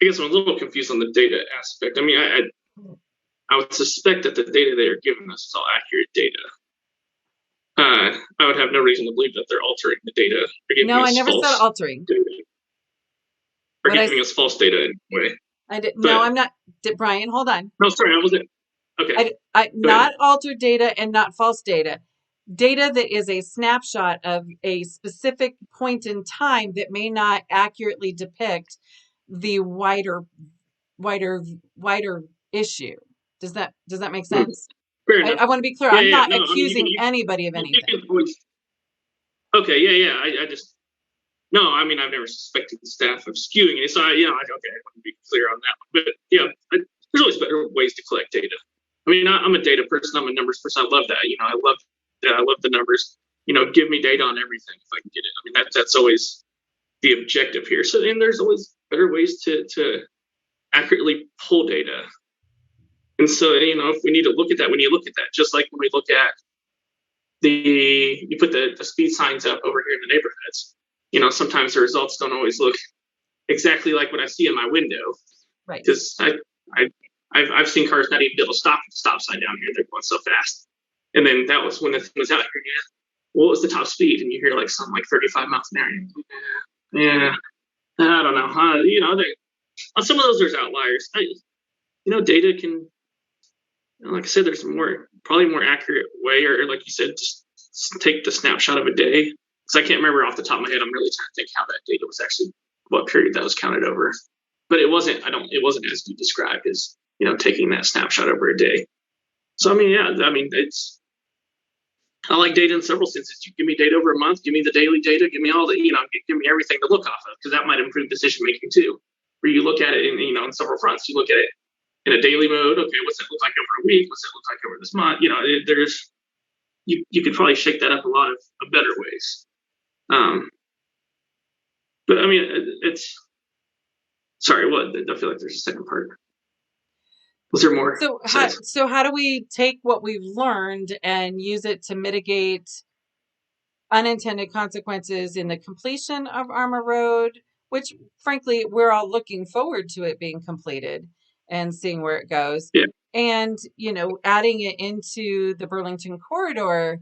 guess I'm a little confused on the data aspect. I mean, I would suspect that the data they are giving us is all accurate data. I would have no reason to believe that they're altering the data. No, I never said altering. Or giving us false data in a way. No, I'm not. Brian, hold on. No, sorry, I wasn't. Okay. Not altered data and not false data. Data that is a snapshot of a specific point in time that may not accurately depict the wider issue. Does that make sense? I want to be clear. I'm not accusing anybody of anything. Okay, yeah. I mean, I've never suspected the staff of skewing it. So, I want to be clear on that one. But, there's always better ways to collect data. I mean, I'm a data person. I'm a numbers person. I love that. I love the numbers. Give me data on everything if I can get it. I mean, that's always the objective here. So, and there's always better ways to accurately pull data. And so, if we need to look at that, when you look at that, just like when we look at you put the speed signs up over here in the neighborhoods, sometimes the results don't always look exactly like what I see in my window. Right. Because I've seen cars not even be able to stop at the stop sign down here. They're going so fast. And then that was when the thing was out here. Yeah. What was the top speed? And you hear something like 35 miles an hour. Yeah. I don't know. On some of those, there's outliers. Data can, like I said, there's probably more accurate way, or like you said, just take the snapshot of a day. Because I can't remember off the top of my head. I'm really trying to think how that data was actually, what period that was counted over. But it wasn't as you described as, taking that snapshot over a day. So, I like data in several senses. You give me data over a month, give me the daily data, give me all the, give me everything to look off of, because that might improve decision making too. Where you look at it in several fronts. You look at it in a daily mode. Okay, what's it look like over a week? What's it look like over this month? You could probably shake that up a lot of better ways. But I mean, Sorry, what? I feel like there's a second part. Was there more? So how do we take what we've learned and use it to mitigate unintended consequences in the completion of Armor Road, which frankly, we're all looking forward to it being completed and seeing where it goes. Yeah. And, adding it into the Burlington Corridor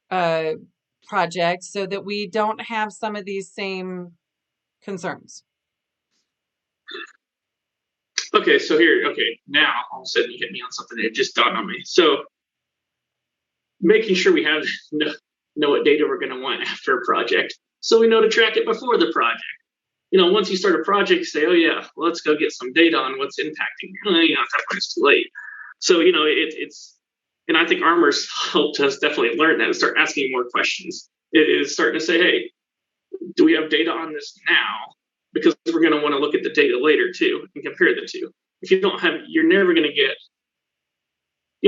project so that we don't have some of these same concerns. Okay, so now all of a sudden you hit me on something that just dawned on me. So making sure we have know what data we're going to want after a project, so we know to track it before the project. Once you start a project, say, oh yeah, well, let's go get some data on what's impacting. At that point it's too late. So it's, and I think Armor's helped us definitely learn that and start asking more questions. It is starting to say, hey, do we have data on this now? Because we're going to want to look at the data later too and compare the two. If you don't have, you're never going to get.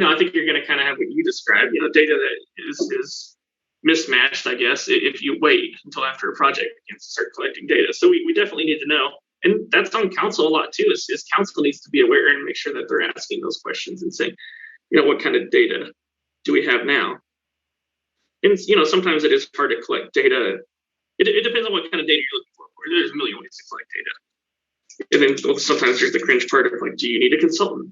I think you're going to kind of have what you described. Data that is mismatched, I guess, if you wait until after a project begins to start collecting data. So we definitely need to know. And that's on council a lot too, is council needs to be aware and make sure that they're asking those questions and saying, what kind of data do we have now? And, sometimes it is hard to collect data. It depends on what kind of data you're looking for. There's a million ways to collect data. And then sometimes there's the cringe part of like, do you need a consultant?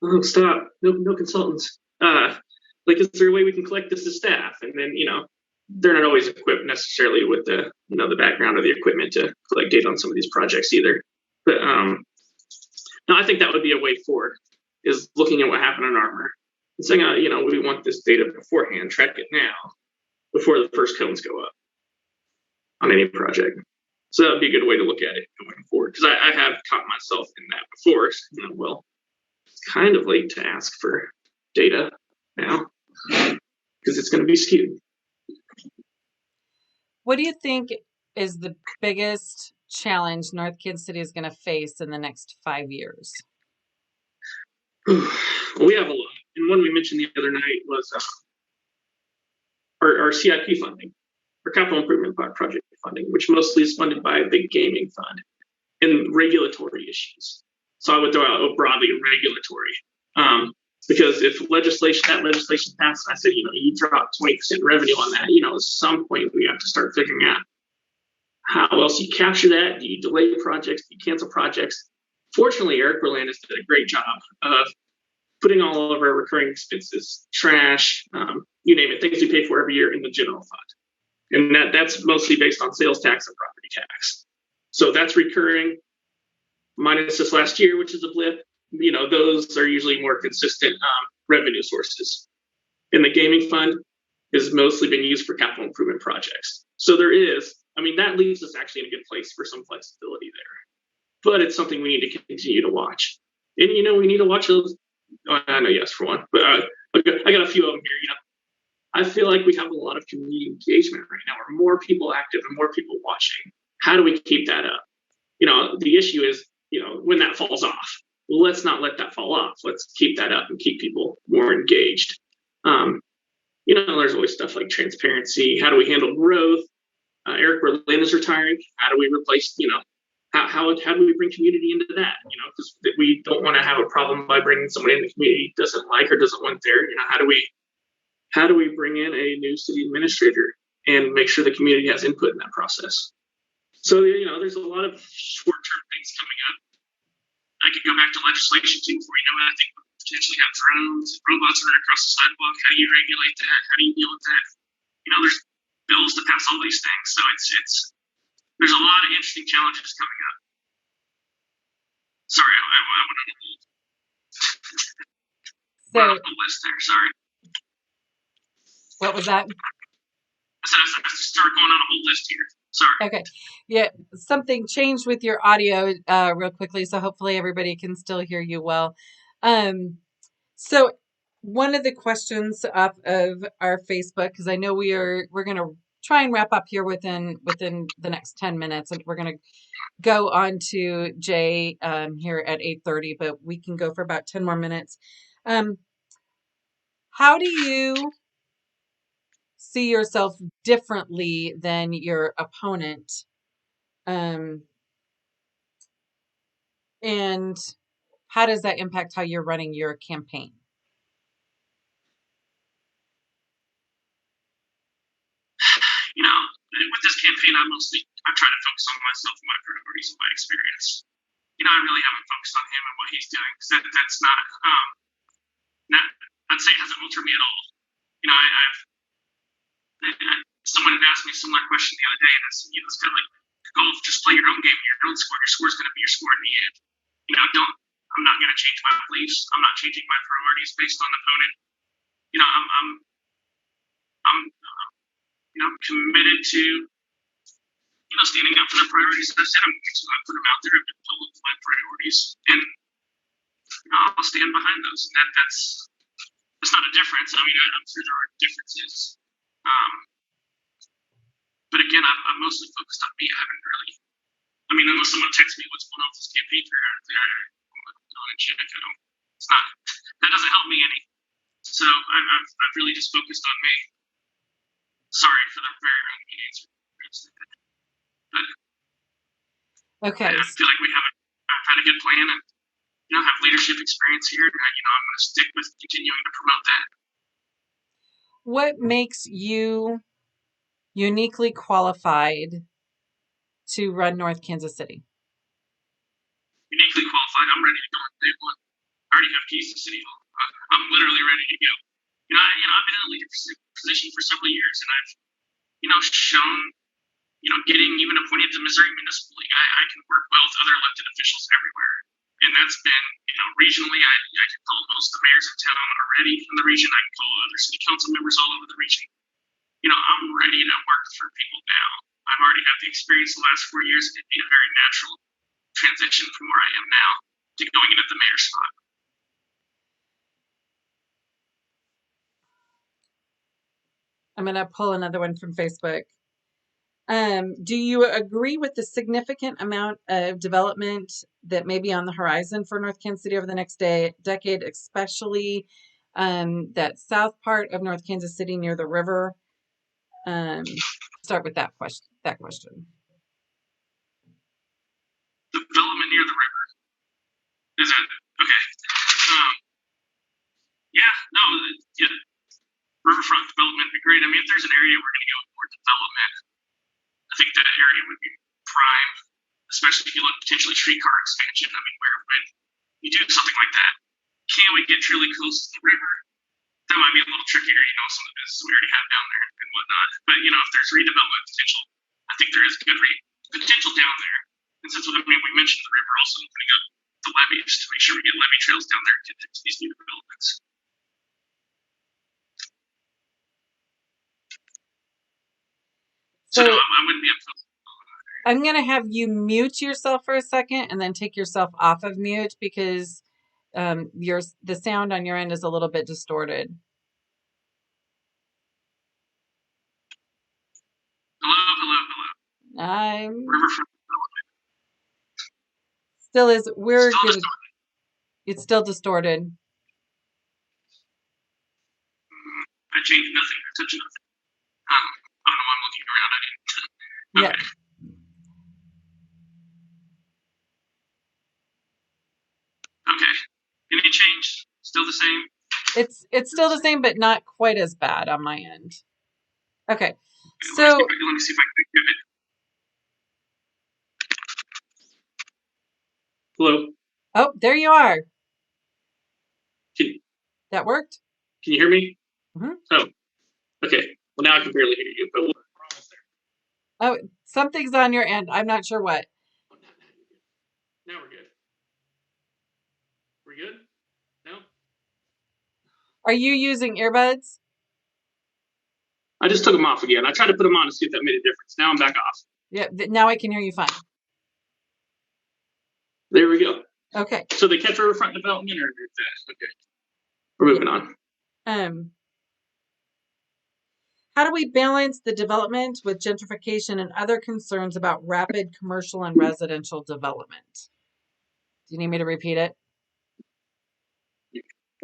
No, stop. No consultants. Like, is there a way we can collect this as staff? And then, they're not always equipped necessarily with the, the background or the equipment to collect data on some of these projects either. But no, I think that would be a way forward, is looking at what happened in Armor and saying, we want this data beforehand, track it now, before the first cones go up on any project. So that would be a good way to look at it going forward. Because I have caught myself in that before. So, well, it's kind of late to ask for data now because it's going to be skewed. What do you think is the biggest challenge North Kansas City is going to face in the next 5 years? We have a lot. And one we mentioned the other night was our CIP funding, our capital improvement project funding, which mostly is funded by a big gaming fund, and regulatory issues. So I would throw out broadly regulatory. Because if that legislation passed, I said, you drop 20% revenue on that, at some point we have to start figuring out how else you capture that. Do you delay projects? Do you cancel projects? Fortunately, Eric Berlandis did a great job of putting all of our recurring expenses, trash, you name it, things we pay for every year in the general fund. And that's mostly based on sales tax and property tax. So that's recurring, minus this last year, which is a blip. Those are usually more consistent revenue sources. And the gaming fund has mostly been used for capital improvement projects. So that leaves us actually in a good place for some flexibility there. But it's something we need to continue to watch. And, we need to watch those. I know, yes, for one. But I got a few of them here. I feel like we have a lot of community engagement right now, where more people active and more people watching. How do we keep that up? The issue is, when that falls off. Let's not let that fall off. Let's keep that up and keep people more engaged. There's always stuff like transparency. How do we handle growth? Eric Berlin is retiring. How do we replace, how do we bring community into that? Because we don't want to have a problem by bringing somebody in the community doesn't like or doesn't want there. How do we bring in a new city administrator and make sure the community has input in that process? So, there's a lot of short-term things coming up. I could go back to legislation too before you know it. I think we'll potentially have drones, robots running across the sidewalk. How do you regulate that? How do you deal with that? There's bills to pass all these things. So there's a lot of interesting challenges coming up. Sorry, I went on a hold. Off the list there, sorry. What was that? I said I started going on a whole list here. Sorry. Okay. Yeah, something changed with your audio real quickly, so hopefully everybody can still hear you well. So one of the questions up of our Facebook, because I know we're going to try and wrap up here within the next 10 minutes, and we're going to go on to Jay here at 8:30, but we can go for about 10 more minutes. How do you see yourself differently than your opponent And how does that impact how you're running your campaign? With this campaign, I'm trying to focus on myself and my priorities and my experience. I really haven't focused on him and what he's doing because that's not, I'd say it hasn't altered me at all. Someone had asked me a similar question the other day, and it's kind of like golf. Just play your own game, your own score. Your score is going to be your score in the end. I'm not going to change my beliefs. I'm not changing my priorities based on the opponent. I'm committed to standing up for the priorities. As I said, I put them out there. I've been public with my priorities, and I'll stand behind those. And that's not a difference. I'm sure there are differences. But again, I'm mostly focused on me. I haven't really. Unless someone texts me what's going on with this campaign fair out there, I'm in check. It's not. That doesn't help me any. So I've really just focused on me. Sorry for the very roundabout answer. But Okay. I feel like I've had a good plan and have leadership experience here. And I'm going to stick with continuing to promote that. What makes you uniquely qualified to run North Kansas City? Uniquely qualified. I'm ready to go on day one. I already have keys to City Hall. I'm literally ready to go. I've been in a leadership position for several years, and I've shown getting even appointed to Missouri Municipal League. I can work well with other elected officials everywhere. And that's been, regionally, I can call most of the mayors in town already from the region. I can call other city council members all over the region. I'm ready to work for people now. I've already had the experience the last 4 years. It'd be a very natural transition from where I am now to going into the mayor's spot. I'm going to pull another one from Facebook. Do you agree with the significant amount of development that may be on the horizon for North Kansas City over the next decade, especially that south part of North Kansas City near the river? Start with that question. Development near the river. Is that okay? Riverfront development would be great. If there's an area we're going to go with more development, I think that area would be prime, especially if you look potentially streetcar expansion. When you do something like that, can we get truly close to the river? That might be a little trickier, some of the business we already have down there and whatnot. But if there's redevelopment potential, I think there is good potential down there. And since we mentioned the river, also opening up the levees to make sure we get levee trails down there to get to these new developments. So no, I wouldn't be opposed. I'm going to have you mute yourself for a second and then take yourself off of mute because the sound on your end is a little bit distorted. Hello. Riverfront. Still is. It's still distorted. I changed nothing. I touched nothing. I don't know why I'm looking around. I didn't. Yeah. Okay. Any change? Still the same? It's still the same, but not quite as bad on my end. Okay. So let me see if I can give it. Hello. Oh, there you are. That worked? Can you hear me? Mm-hmm. Oh, okay. Well, now I can barely hear you, but we're almost there. Oh, something's on your end. I'm not sure what. Now we're good. We're good? No? Are you using earbuds? I just took them off again. I tried to put them on to see if that made a difference. Now I'm back off. Yeah, now I can hear you fine. There we go. Okay. So they kept riverfront development or that? Okay. We're moving on. How do we balance the development with gentrification and other concerns about rapid commercial and residential development? Do you need me to repeat it?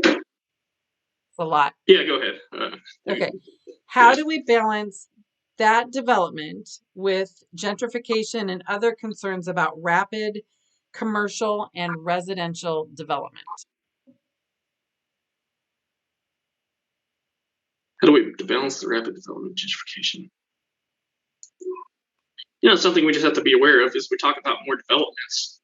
It's a lot. Yeah, go ahead. Okay. How do we balance that development with gentrification and other concerns about rapid commercial, and residential development? How do we balance the rapid development of gentrification? Something we just have to be aware of is we talk about more developments.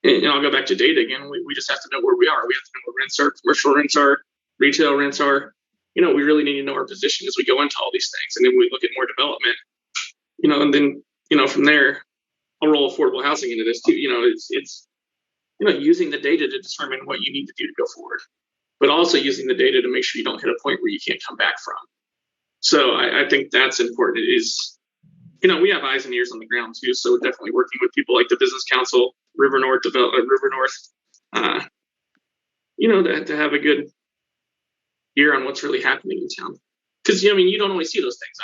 And I'll go back to data again. We just have to know where we are. We have to know where rents are, commercial rents are, retail rents are. We really need to know our position as we go into all these things. And then we look at more development, and then, from there, I'll roll affordable housing into this too. It's using the data to determine what you need to do to go forward, but also using the data to make sure you don't hit a point where you can't come back from. So I think that's important is, we have eyes and ears on the ground too. So we're definitely working with people like the Business Council, River North, to have a good ear on what's really happening in town. Because, you don't always see those things.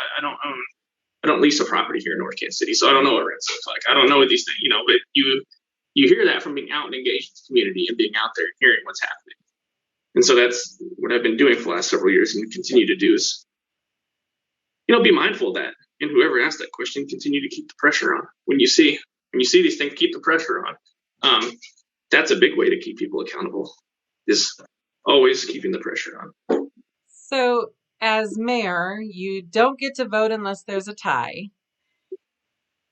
I don't lease a property here in North Kansas City, so I don't know what rents look like. I don't know what these things, but you hear that from being out and engaged with the community and being out there and hearing what's happening. And so that's what I've been doing for the last several years and continue to do is, be mindful of that. And whoever asked that question, continue to keep the pressure on. When you see these things, keep the pressure on. That's a big way to keep people accountable, is always keeping the pressure on. So as mayor, you don't get to vote unless there's a tie.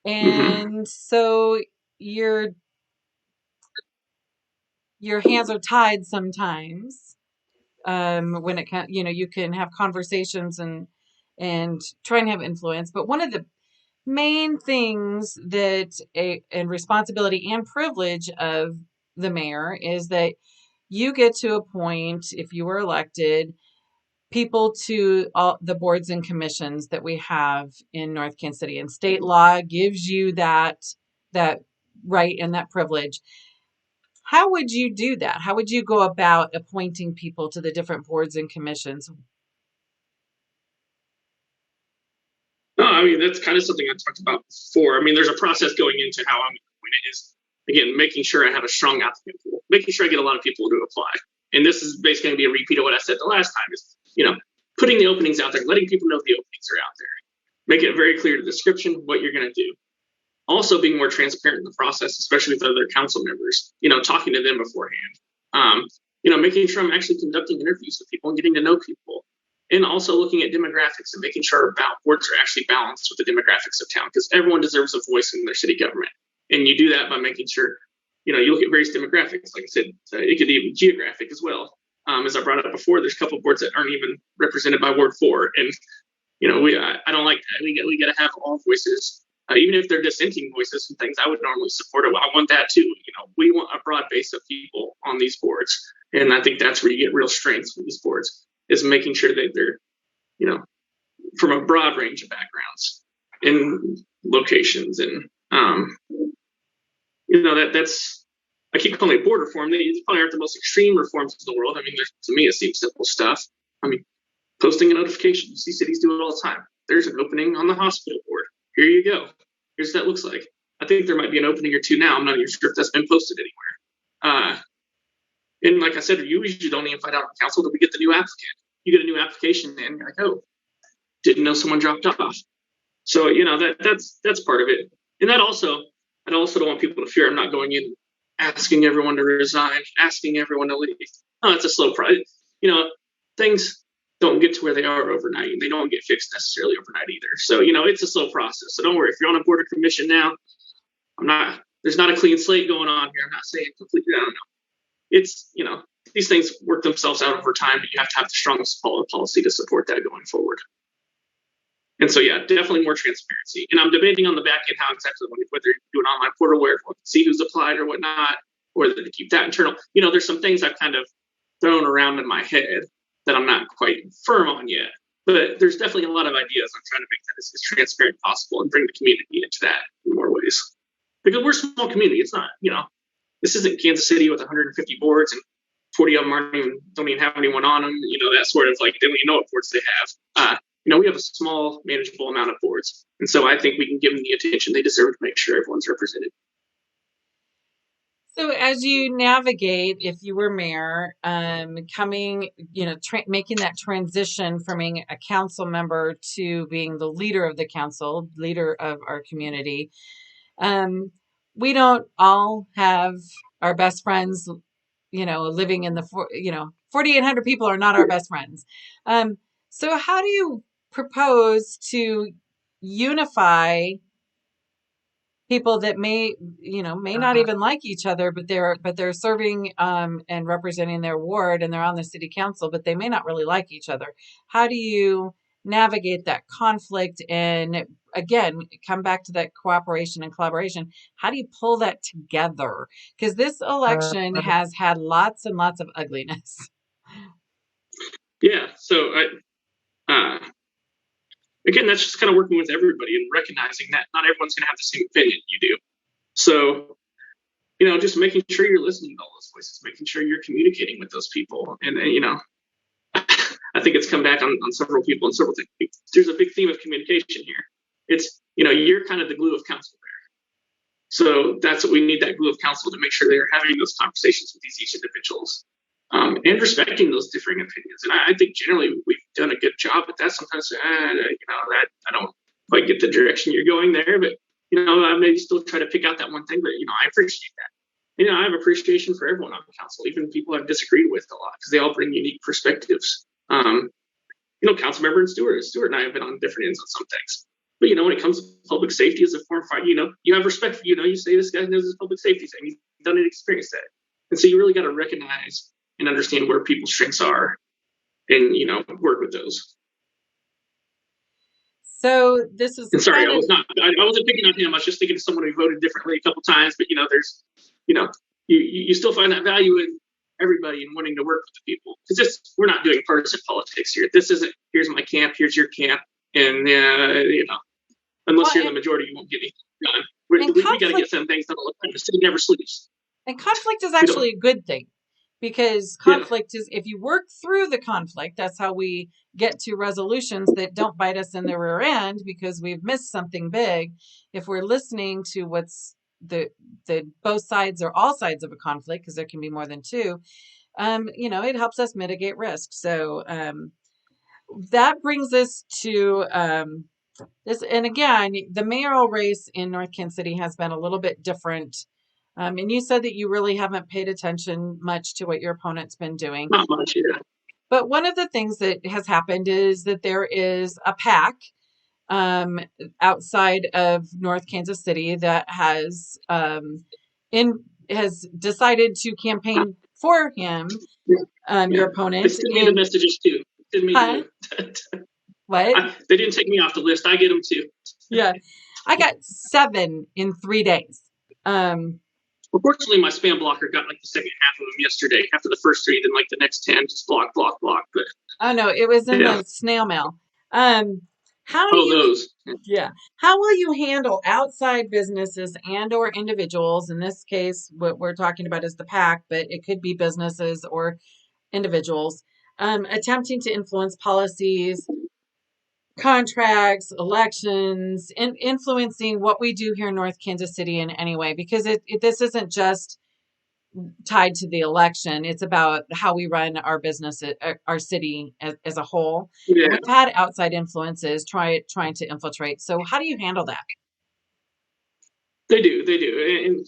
And so your hands are tied sometimes. When it can, you can have conversations and try and have influence. But one of the main things and responsibility and privilege of the mayor is that you get to appoint, if you were elected, people to all the boards and commissions that we have in North Kansas City, and state law gives you that right and that privilege. How would you do that? How would you go about appointing people to the different boards and commissions? No, that's kind of something I talked about before. There's a process going into how I'm going to is, again, making sure I have a strong applicant pool, making sure I get a lot of people to apply. And this is basically going to be a repeat of what I said the last time is, putting the openings out there, letting people know the openings are out there. Make it very clear, the description, what you're going to do. Also being more transparent in the process, especially with other council members, talking to them beforehand. Making sure I'm actually conducting interviews with people and getting to know people. And also looking at demographics and making sure our boards are actually balanced with the demographics of town, because everyone deserves a voice in their city government. And you do that by making sure, you look at various demographics. Like I said, it could be geographic as well. As I brought up before, there's a couple of boards that aren't even represented by Ward 4. And, I don't like that. We got to have all voices. Even if they're dissenting voices and things, I would normally support it. I want that too. We want a broad base of people on these boards. And I think that's where you get real strength from these boards, is making sure that they're, from a broad range of backgrounds and locations. And, that's, I keep calling it board reform. These probably aren't the most extreme reforms in the world. To me, it seems simple stuff. Posting a notification. You see cities do it all the time. There's an opening on the hospital board. Here you go. Here's what that looks like. I think there might be an opening or two now. I'm not even sure if that's been posted anywhere. And like I said, you usually don't even find out on council till we get the new applicant. You get a new application and you're like, oh, didn't know someone dropped off. So, that's part of it. And I also don't want people to fear I'm not going in asking everyone to resign, asking everyone to leave. No, it's a slow process. Things don't get to where they are overnight. They don't get fixed necessarily overnight either. So, it's a slow process. So don't worry. If you're on a board or commission now, there's not a clean slate going on here. I'm not saying completely, I don't know. It's, these things work themselves out over time, but you have to have the strongest policy to support that going forward. And so, yeah, definitely more transparency. And I'm debating on the back end how exactly, whether you do an online portal where everyone can see who's applied or whatnot, or whether to keep that internal. There's some things I've kind of thrown around in my head that I'm not quite firm on yet. But there's definitely a lot of ideas. I'm trying to make that as transparent as possible and bring the community into that in more ways. Because we're a small community. It's not, this isn't Kansas City with 150 boards and 40 of them don't even have anyone on them. That sort of like, they don't even know what boards they have. We have a small, manageable amount of boards. And so I think we can give them the attention they deserve to make sure everyone's represented. So as you navigate, if you were mayor, coming, making that transition from being a council member to being the leader of the council, leader of our community, we don't all have our best friends, living in the 4,800 people are not our best friends. So how do you propose to unify people that may not even like each other, but they're serving and representing their ward, and they're on the city council, but they may not really like each other? How do you navigate that conflict, and again come back to that cooperation and collaboration? How do you pull that together, because this election has had lots and lots of ugliness? Yeah. So again, that's just kind of working with everybody and recognizing that not everyone's going to have the same opinion you do. So, just making sure you're listening to all those voices, making sure you're communicating with those people. And I think it's come back on several people and several things. There's a big theme of communication here. It's, you're kind of the glue of council there. So that's what we need, that glue of council, to make sure they're having those conversations with each individuals, and respecting those differing opinions. And I think generally we've done a good job with that. Sometimes, that I don't quite get the direction you're going there, but I maybe still try to pick out that one thing. But I appreciate that. I have appreciation for everyone on the council, even people I've disagreed with a lot, because they all bring unique perspectives. Councilmember and Stuart and I have been on different ends on some things. But when it comes to public safety as a form fight, you have respect for, you say this guy knows his public safety thing. He's done it, experienced that. And so you really got to recognize and understand where people's strengths are, and work with those. So this is and sorry, I wasn't picking on him. I was just thinking of someone who voted differently a couple times, but there's you still find that value in everybody and wanting to work with the people, because we're not doing partisan politics here. This isn't, here's my camp, here's your camp, and unless you're in the majority, you won't get anything done. We got to get some things done all the time. The city never sleeps. And conflict is actually a good thing, because conflict is, if you work through the conflict, that's how we get to resolutions that don't bite us in the rear end because we've missed something big. If we're listening to what's the both sides or all sides of a conflict, because there can be more than two, it helps us mitigate risk. So that brings us to this. And again, the mayoral race in North Kansas City has been a little bit different. And you said that you really haven't paid attention much to what your opponent's been doing. Not much, yeah. But one of the things that has happened is that there is a PAC outside of North Kansas City that has decided to campaign for him, your opponent. They send me the messages too. What? They didn't take me off the list. I get them too. Yeah, I got 7 in 3 days. Unfortunately, my spam blocker got like the second half of them yesterday. After the first 3, then like the next 10 just block. But oh no, it was in the snail mail. How will you handle outside businesses and or individuals? In this case, what we're talking about is the PAC, but it could be businesses or individuals attempting to influence policies, contracts, elections, and influencing what we do here in North Kansas City in any way, because this isn't just tied to the election. It's about how we run our business, our city as a whole. Yeah. We've had outside influences trying to infiltrate. So how do you handle that? They do. And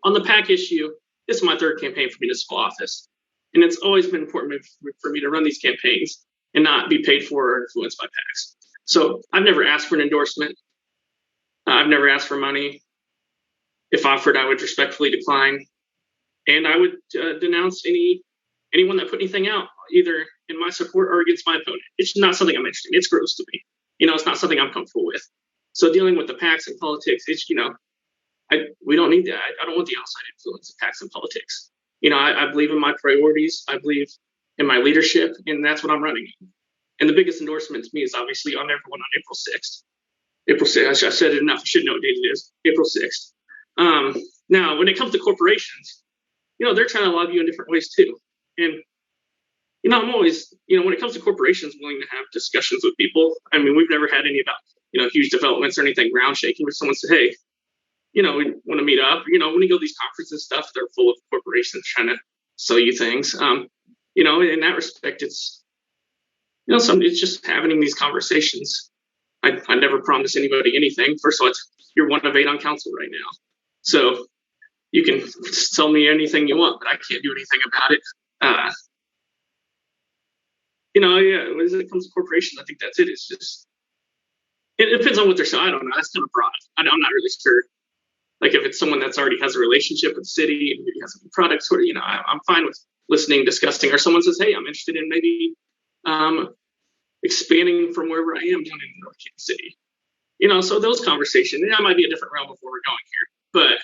on the PAC issue, this is my 3rd campaign for municipal office. And it's always been important for me to run these campaigns and not be paid for or influenced by PACs. So I've never asked for an endorsement. I've never asked for money. If offered, I would respectfully decline. And I would denounce anyone that put anything out, either in my support or against my opponent. It's not something I'm interested in. It's gross to me. It's not something I'm comfortable with. So dealing with the PACs and politics, it's, we don't need that. I don't want the outside influence of PACs and politics. I believe in my priorities. I believe in my leadership, and that's what I'm running in. And the biggest endorsement to me is obviously on everyone on April 6th. April 6th, I said it enough. I should know what date it is. April 6th. Now, when it comes to corporations, they're trying to lobby you in different ways too. And, I'm always, when it comes to corporations, willing to have discussions with people. I mean, we've never had any about, huge developments or anything ground shaking where someone said, hey, we want to meet up. When you go to these conferences and stuff, they're full of corporations trying to sell you things. In that respect, it's, it's just having these conversations. I never promise anybody anything. First of all, you're 1 of 8 on council right now. So you can tell me anything you want, but I can't do anything about it. Yeah, when it comes to corporations, I think that's it. It's just, it depends on what they're selling. I don't know. That's kind of broad. I'm not really sure. Like if it's someone that's already has a relationship with the city and maybe has some products, or I'm fine with listening, discussing, or someone says, "Hey, I'm interested in maybe expanding from wherever I am down in North Kansas City." So those conversations, that might be a different realm of where we're going here, but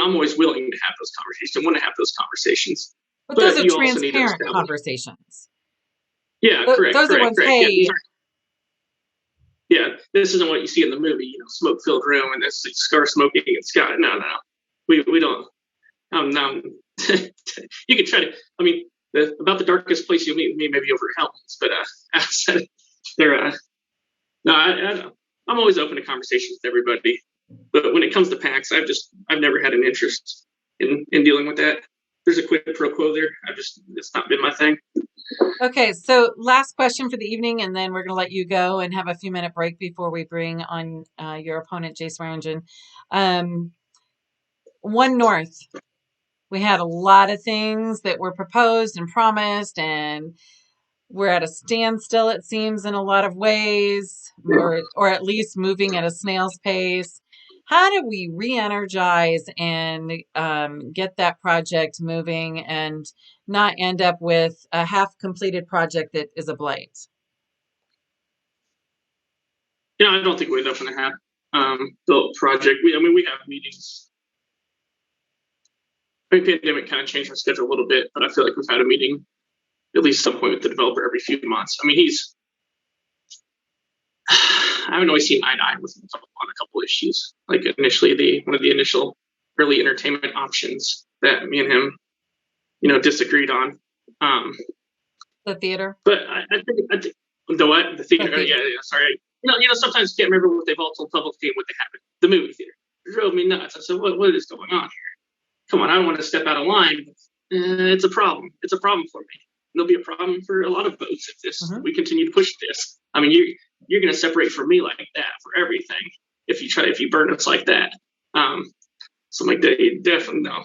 I'm always willing to have those conversations. I want to have those conversations, But those but are you also need to transparent establish. Yeah, Yeah, correct. those are ones, Yeah, hey, this isn't what you see in the movie, smoke-filled room and this cigar smoking and Scott. No, we don't. No, you can try to. I mean, about the darkest place you'll meet me maybe over Helms, but outside, they're no, I don't know. I'm always open to conversations with everybody, but when it comes to PAX, I've never had an interest in dealing with that. There's a quid pro quo there. It's not been my thing. Okay, so last question for the evening, and then we're going to let you go and have a few minute break before we bring on your opponent, Jay Swearingen. One North, we had a lot of things that were proposed and promised, and we're at a standstill, it seems, in a lot of ways, or at least moving at a snail's pace. How do we re-energize and get that project moving and not end up with a half-completed project that is a blight? I don't think we're up in a half built project. We have meetings. I think the pandemic kind of changed our schedule a little bit, but I feel like we've had a meeting at least some point with the developer every few months. I mean, I haven't always seen eye to eye with him on a couple issues. Like initially, one of the initial early entertainment options that me and him, disagreed on. The theater? But I think the what? The theater? Yeah, sorry. Sometimes you can't remember what they've all told publicly and what they haven't. The movie theater. It drove me nuts. I said, what is going on here? Come on, I don't want to step out of line. It's a problem. It's a problem for me. And there'll be a problem for a lot of votes if we continue to push this. I mean, you're going to separate from me like that for everything if you burn us like that. So I'm like, definitely no.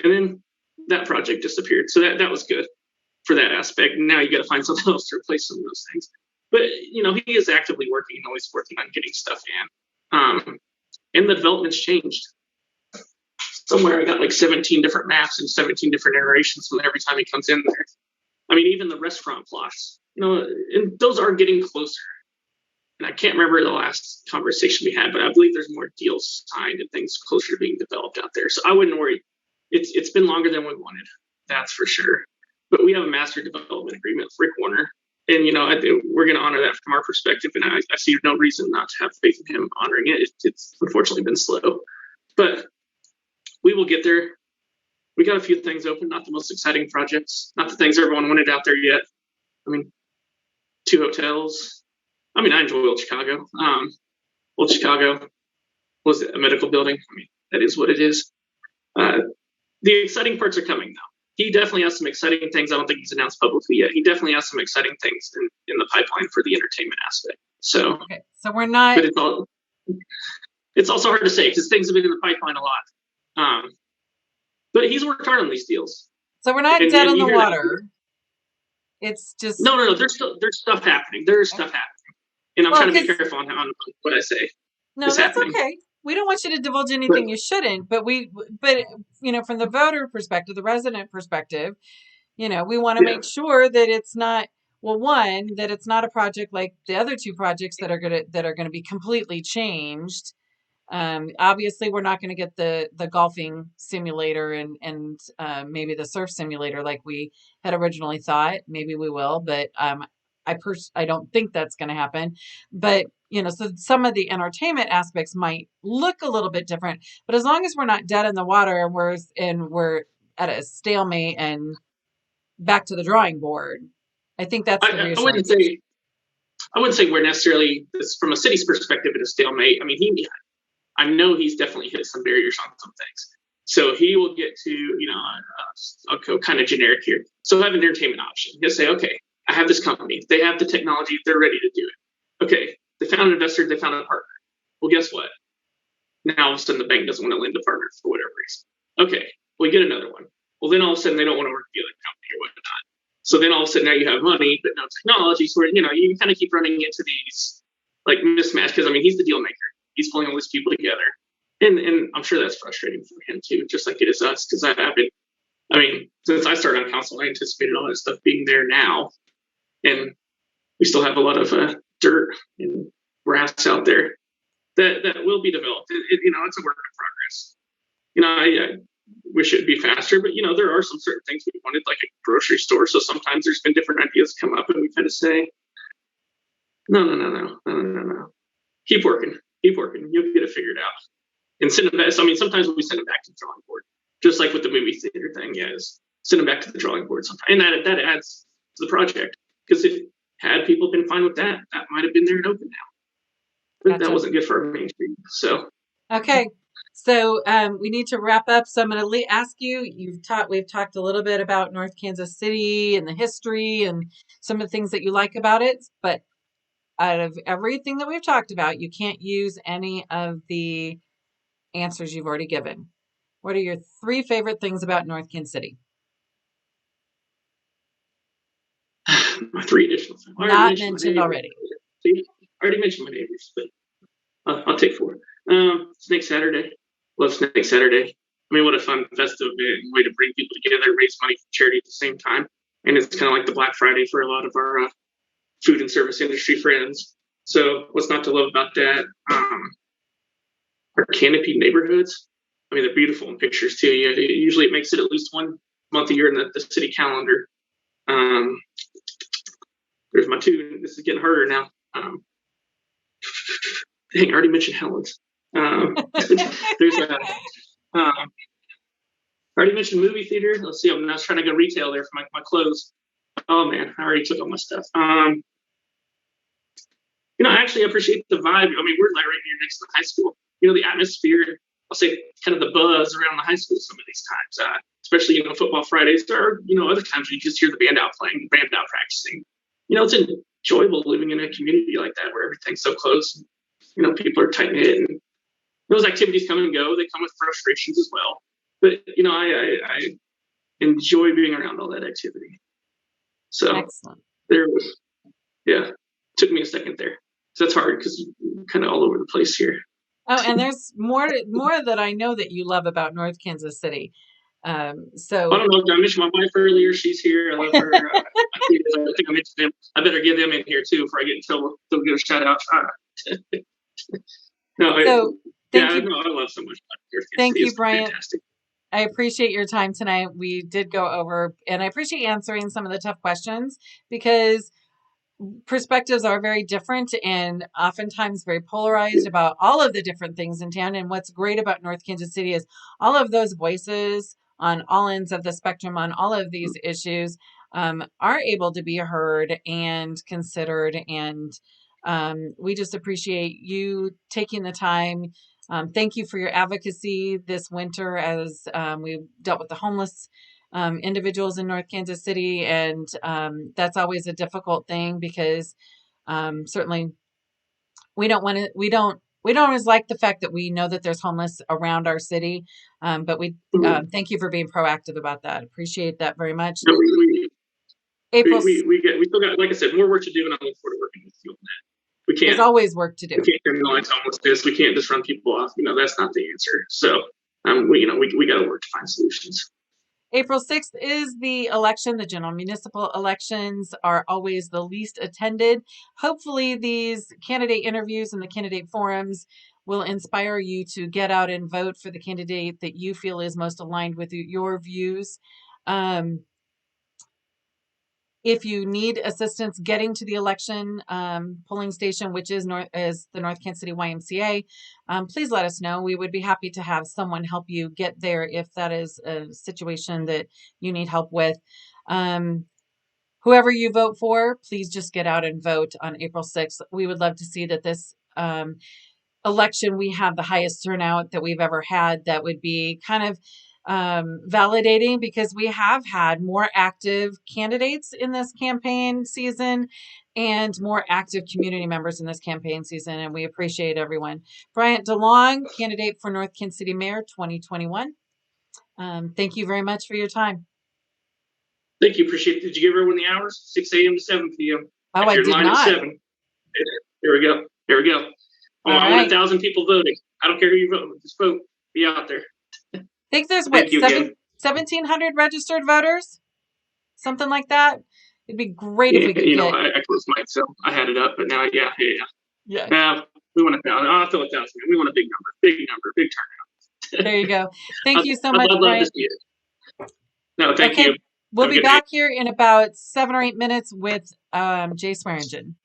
And then that project disappeared. So that was good for that aspect. Now you got to find something else to replace some of those things. But he is actively working, always working on getting stuff in. And the development's changed. Somewhere I got like 17 different maps and 17 different iterations from every time he comes in there. I mean, even the restaurant plots, and those are getting closer. And I can't remember the last conversation we had, but I believe there's more deals signed and things closer to being developed out there. So I wouldn't worry. It's been longer than we wanted, that's for sure. But we have a master development agreement with Rick Warner, and we're going to honor that from our perspective. And I see no reason not to have faith in him honoring it. It's unfortunately been slow, but we will get there. We got a few things open, not the most exciting projects, not the things everyone wanted out there yet. I mean, 2 hotels. I mean, I enjoy Old Chicago. Old Chicago was a medical building. I mean, that is what it is. The exciting parts are coming now. He definitely has some exciting things. I don't think he's announced publicly yet. He definitely has some exciting things in the pipeline for the entertainment aspect. So, okay. So we're not. But it's also hard to say because things have been in the pipeline a lot. But he's worked hard on these deals. So we're not dead in the water. It's just no. There's stuff happening. There's stuff happening, and I'm trying to be careful on what I say. No, that's happening. Okay. We don't want you to divulge anything you shouldn't. But from the voter perspective, the resident perspective, we want to make sure that it's not. Well, one, that it's not a project like the other 2 projects that are gonna be completely changed. Obviously, we're not going to get the golfing simulator and maybe the surf simulator like we had originally thought. Maybe we will, but I don't think that's going to happen. But so some of the entertainment aspects might look a little bit different. But as long as we're not dead in the water and we're at a stalemate and back to the drawing board, I think that's the reassurance. I wouldn't say we're necessarily, from a city's perspective, at a stalemate. I mean, I know he's definitely hit some barriers on some things. So he will get to, I'll go kind of generic here. So I have an entertainment option. He'll say, okay, I have this company. They have the technology. They're ready to do it. Okay, they found an investor. They found a partner. Well, guess what? Now all of a sudden the bank doesn't want to lend to partners for whatever reason. Okay, we get another one. Well, then all of a sudden they don't want to work for the other company or whatnot. So then all of a sudden now you have money, but no technology. So you kind of keep running into these like mismatch because I mean he's the deal maker. He's pulling all these people together, and I'm sure that's frustrating for him too, just like it is us. Because I mean, since I started on council, I anticipated all that stuff being there now, and we still have a lot of dirt and grass out there that will be developed. It's a work in progress. I wish it'd be faster, but there are some certain things we wanted, like a grocery store. So sometimes there's been different ideas come up, and we kind of say, no. Keep working. You'll get it figured out. And send it back. So, I mean, sometimes we send it back to the drawing board, just like with the movie theater thing. Yeah, is send it back to the drawing board sometimes, and that adds to the project because if had people been fine with that, that might have been there and open now. But Gotcha. that wasn't good for our Main Street. So Okay. So we need to wrap up. So I'm going to ask you, we've talked a little bit about North Kansas City and the history and some of the things that you like about it. But out of everything that we've talked about, you can't use any of the answers you've already given. What are your 3 favorite things about North Kansas City? my 3 additional things. Not mentioned already. See, I already mentioned my neighbors, but I'll take 4. Snake Saturday. Love Snake Saturday. I mean, what a fun festive way to bring people together, raise money for charity at the same time. And it's kind of like the Black Friday for a lot of our food and service industry friends. So what's not to love about that? Our canopy neighborhoods. I mean, they're beautiful in pictures too. Usually it makes it at least 1 month a year in the city calendar. There's my 2. This is getting harder now. Dang, I already mentioned Helen's. There's a. I already mentioned movie theater. Let's see. I was trying to go retail there for my clothes. Oh man, I already took all my stuff. I actually appreciate the vibe. I mean, we're right here next to the high school. The atmosphere. I'll say kind of the buzz around the high school some of these times, especially football Fridays. Or other times you just hear the band out playing, band out practicing. It's enjoyable living in a community like that where everything's so close. People are tight knit, and those activities come and go. They come with frustrations as well. But I enjoy being around all that activity. So Excellent. there was, yeah, took me a second there. So that's hard because you're kind of all over the place here. Oh, and there's more that I know that you love about North Kansas City. So I don't know. I mentioned my wife earlier. She's here. I love her. I think I mentioned them. I better give them in here too before I get in trouble. They'll give a shout out. I love so much. Thank you, Bryant. Fantastic. I appreciate your time tonight. We did go over, and I appreciate answering some of the tough questions because perspectives are very different and oftentimes very polarized about all of the different things in town. And what's great about North Kansas City is all of those voices on all ends of the spectrum on all of these issues are able to be heard and considered. And we just appreciate you taking the time. Thank you for your advocacy this winter as we dealt with the homeless individuals in North Kansas City. And that's always a difficult thing because certainly we don't always like the fact that we know that there's homeless around our city. But we thank you for being proactive about that. Appreciate that very much. No, we still got, like I said, more work to do, and I look forward to working with you on that. There's always work to do. We can't criminalize homelessness. We can't just run people off. That's not the answer. So we got to work to find solutions. April 6th is the election. The general municipal elections are always the least attended. Hopefully these candidate interviews and the candidate forums will inspire you to get out and vote for the candidate that you feel is most aligned with your views. If you need assistance getting to the election polling station, which is the North Kansas City YMCA, please let us know. We would be happy to have someone help you get there if that is a situation that you need help with. Whoever you vote for, please just get out and vote on April 6th. We would love to see that this election, we have the highest turnout that we've ever had. That would be kind of validating because we have had more active candidates in this campaign season and more active community members in this campaign season, and we appreciate everyone. Bryant Delong, candidate for North Kansas City Mayor 2021. Thank you very much for your time. Thank you. Appreciate it. Did you give everyone the hours? 6 a.m. to 7 p.m. Oh, If I you're in did line at not. 7. Here we go. Here we go. I want right. 1,000 people voting. I don't care who you vote with. Just vote. Be out there. I think there's Thank you again. 1,700 registered voters, something like that. It'd be great if we could get. I closed mine, so I had it up, but now, yeah. Yeah. We want 1,000. I'll throw 1,000. We want a big number, big turnout. There you go. Thank you so much, I'd love Brian. to see it. No, thank you. We'll be back here in about 7 or 8 minutes with Jay Swearingen.